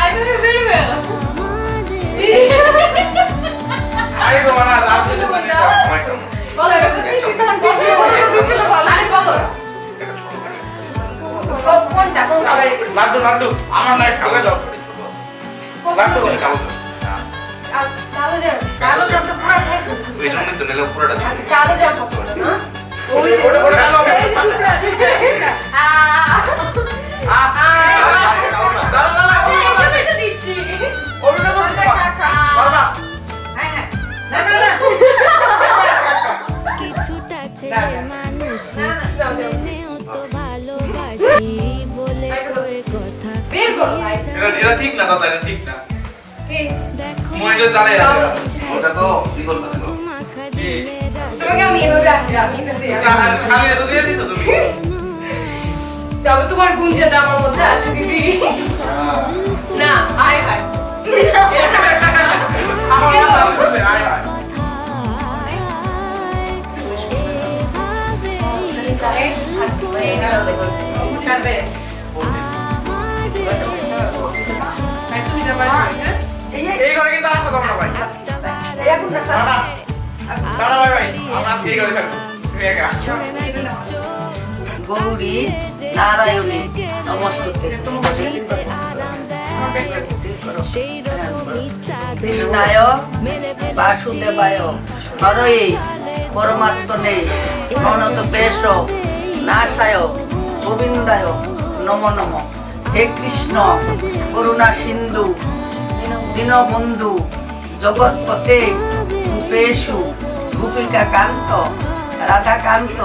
I do it very well I go না আপনি তো মানে বলো তুমি সিদ্ধান্ত দিছিল বলো আরে বলো সব কোনটা কোন কালারে লাড্ডু আমার নাই খাবে দাও লাড্ডু খাবো কালো জাম তো পুরো খাই ফেলছিস ওই জন্য তো নেলে পুরোটা আচ্ছা কালো জাম না ওই ওটা এটা দিচ্ছি ওটা তো বাবা কিছুটা ছেলে মানুষ মেনেও তো ভালোবাসি বলে কয়ে কথা বের করো ভাই এটা ঠিক না দাদা এটা ঠিক না কি দেখো মইটা দাঁড়ায় আছে ওটা তো বিকল্প ছিল তোমাকে আমি এভাবে আসি আমি এভাবে সামনে তো দিয়ে দিছো তুমি তবে তোমার গুঞ্জনটা আমার মধ্যে আসে দিদি না আয় হায় আমার নাম বলে আয় আয় এই ঘরে কিন্তু আর কথা বলো ভাই দাঁড়া ভাই আমরা আজকে এই ঘরে থাকবো তুমি একা গৌরী নারায়ণী নমস্তুতে কৃষ্ণায় বাসুদেবায় হরয়ে পরমাত্মনে অনতপেশ নাশায় গোবিন্দায় নমো নমঃ। হে কৃষ্ণ করুণা সিন্ধু দীনবন্ধু জগৎপতে রূপেষু গোপিকা কান্ত রাধাকান্ত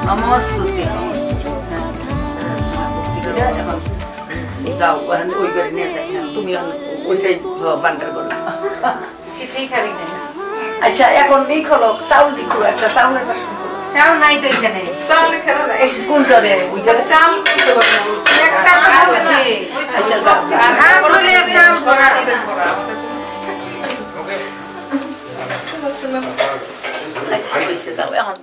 নমস্তুতে। যাও ওই করে নিয়ে যাই তুমি ওইটাই বান্ডার করো কিছুই খালি নাই আচ্ছা এখন লিখলো চাউল লিখো একটা চাউলের বাসন চাউল নাই তো এখানে চাল খেলা নাই কোনটা রে ওই করে চাল করতে পারবো একটা আছে আচ্ছা যাও আর বলে চাল বড়া দিবেন বড়া ওকে আচ্ছা যাও এখন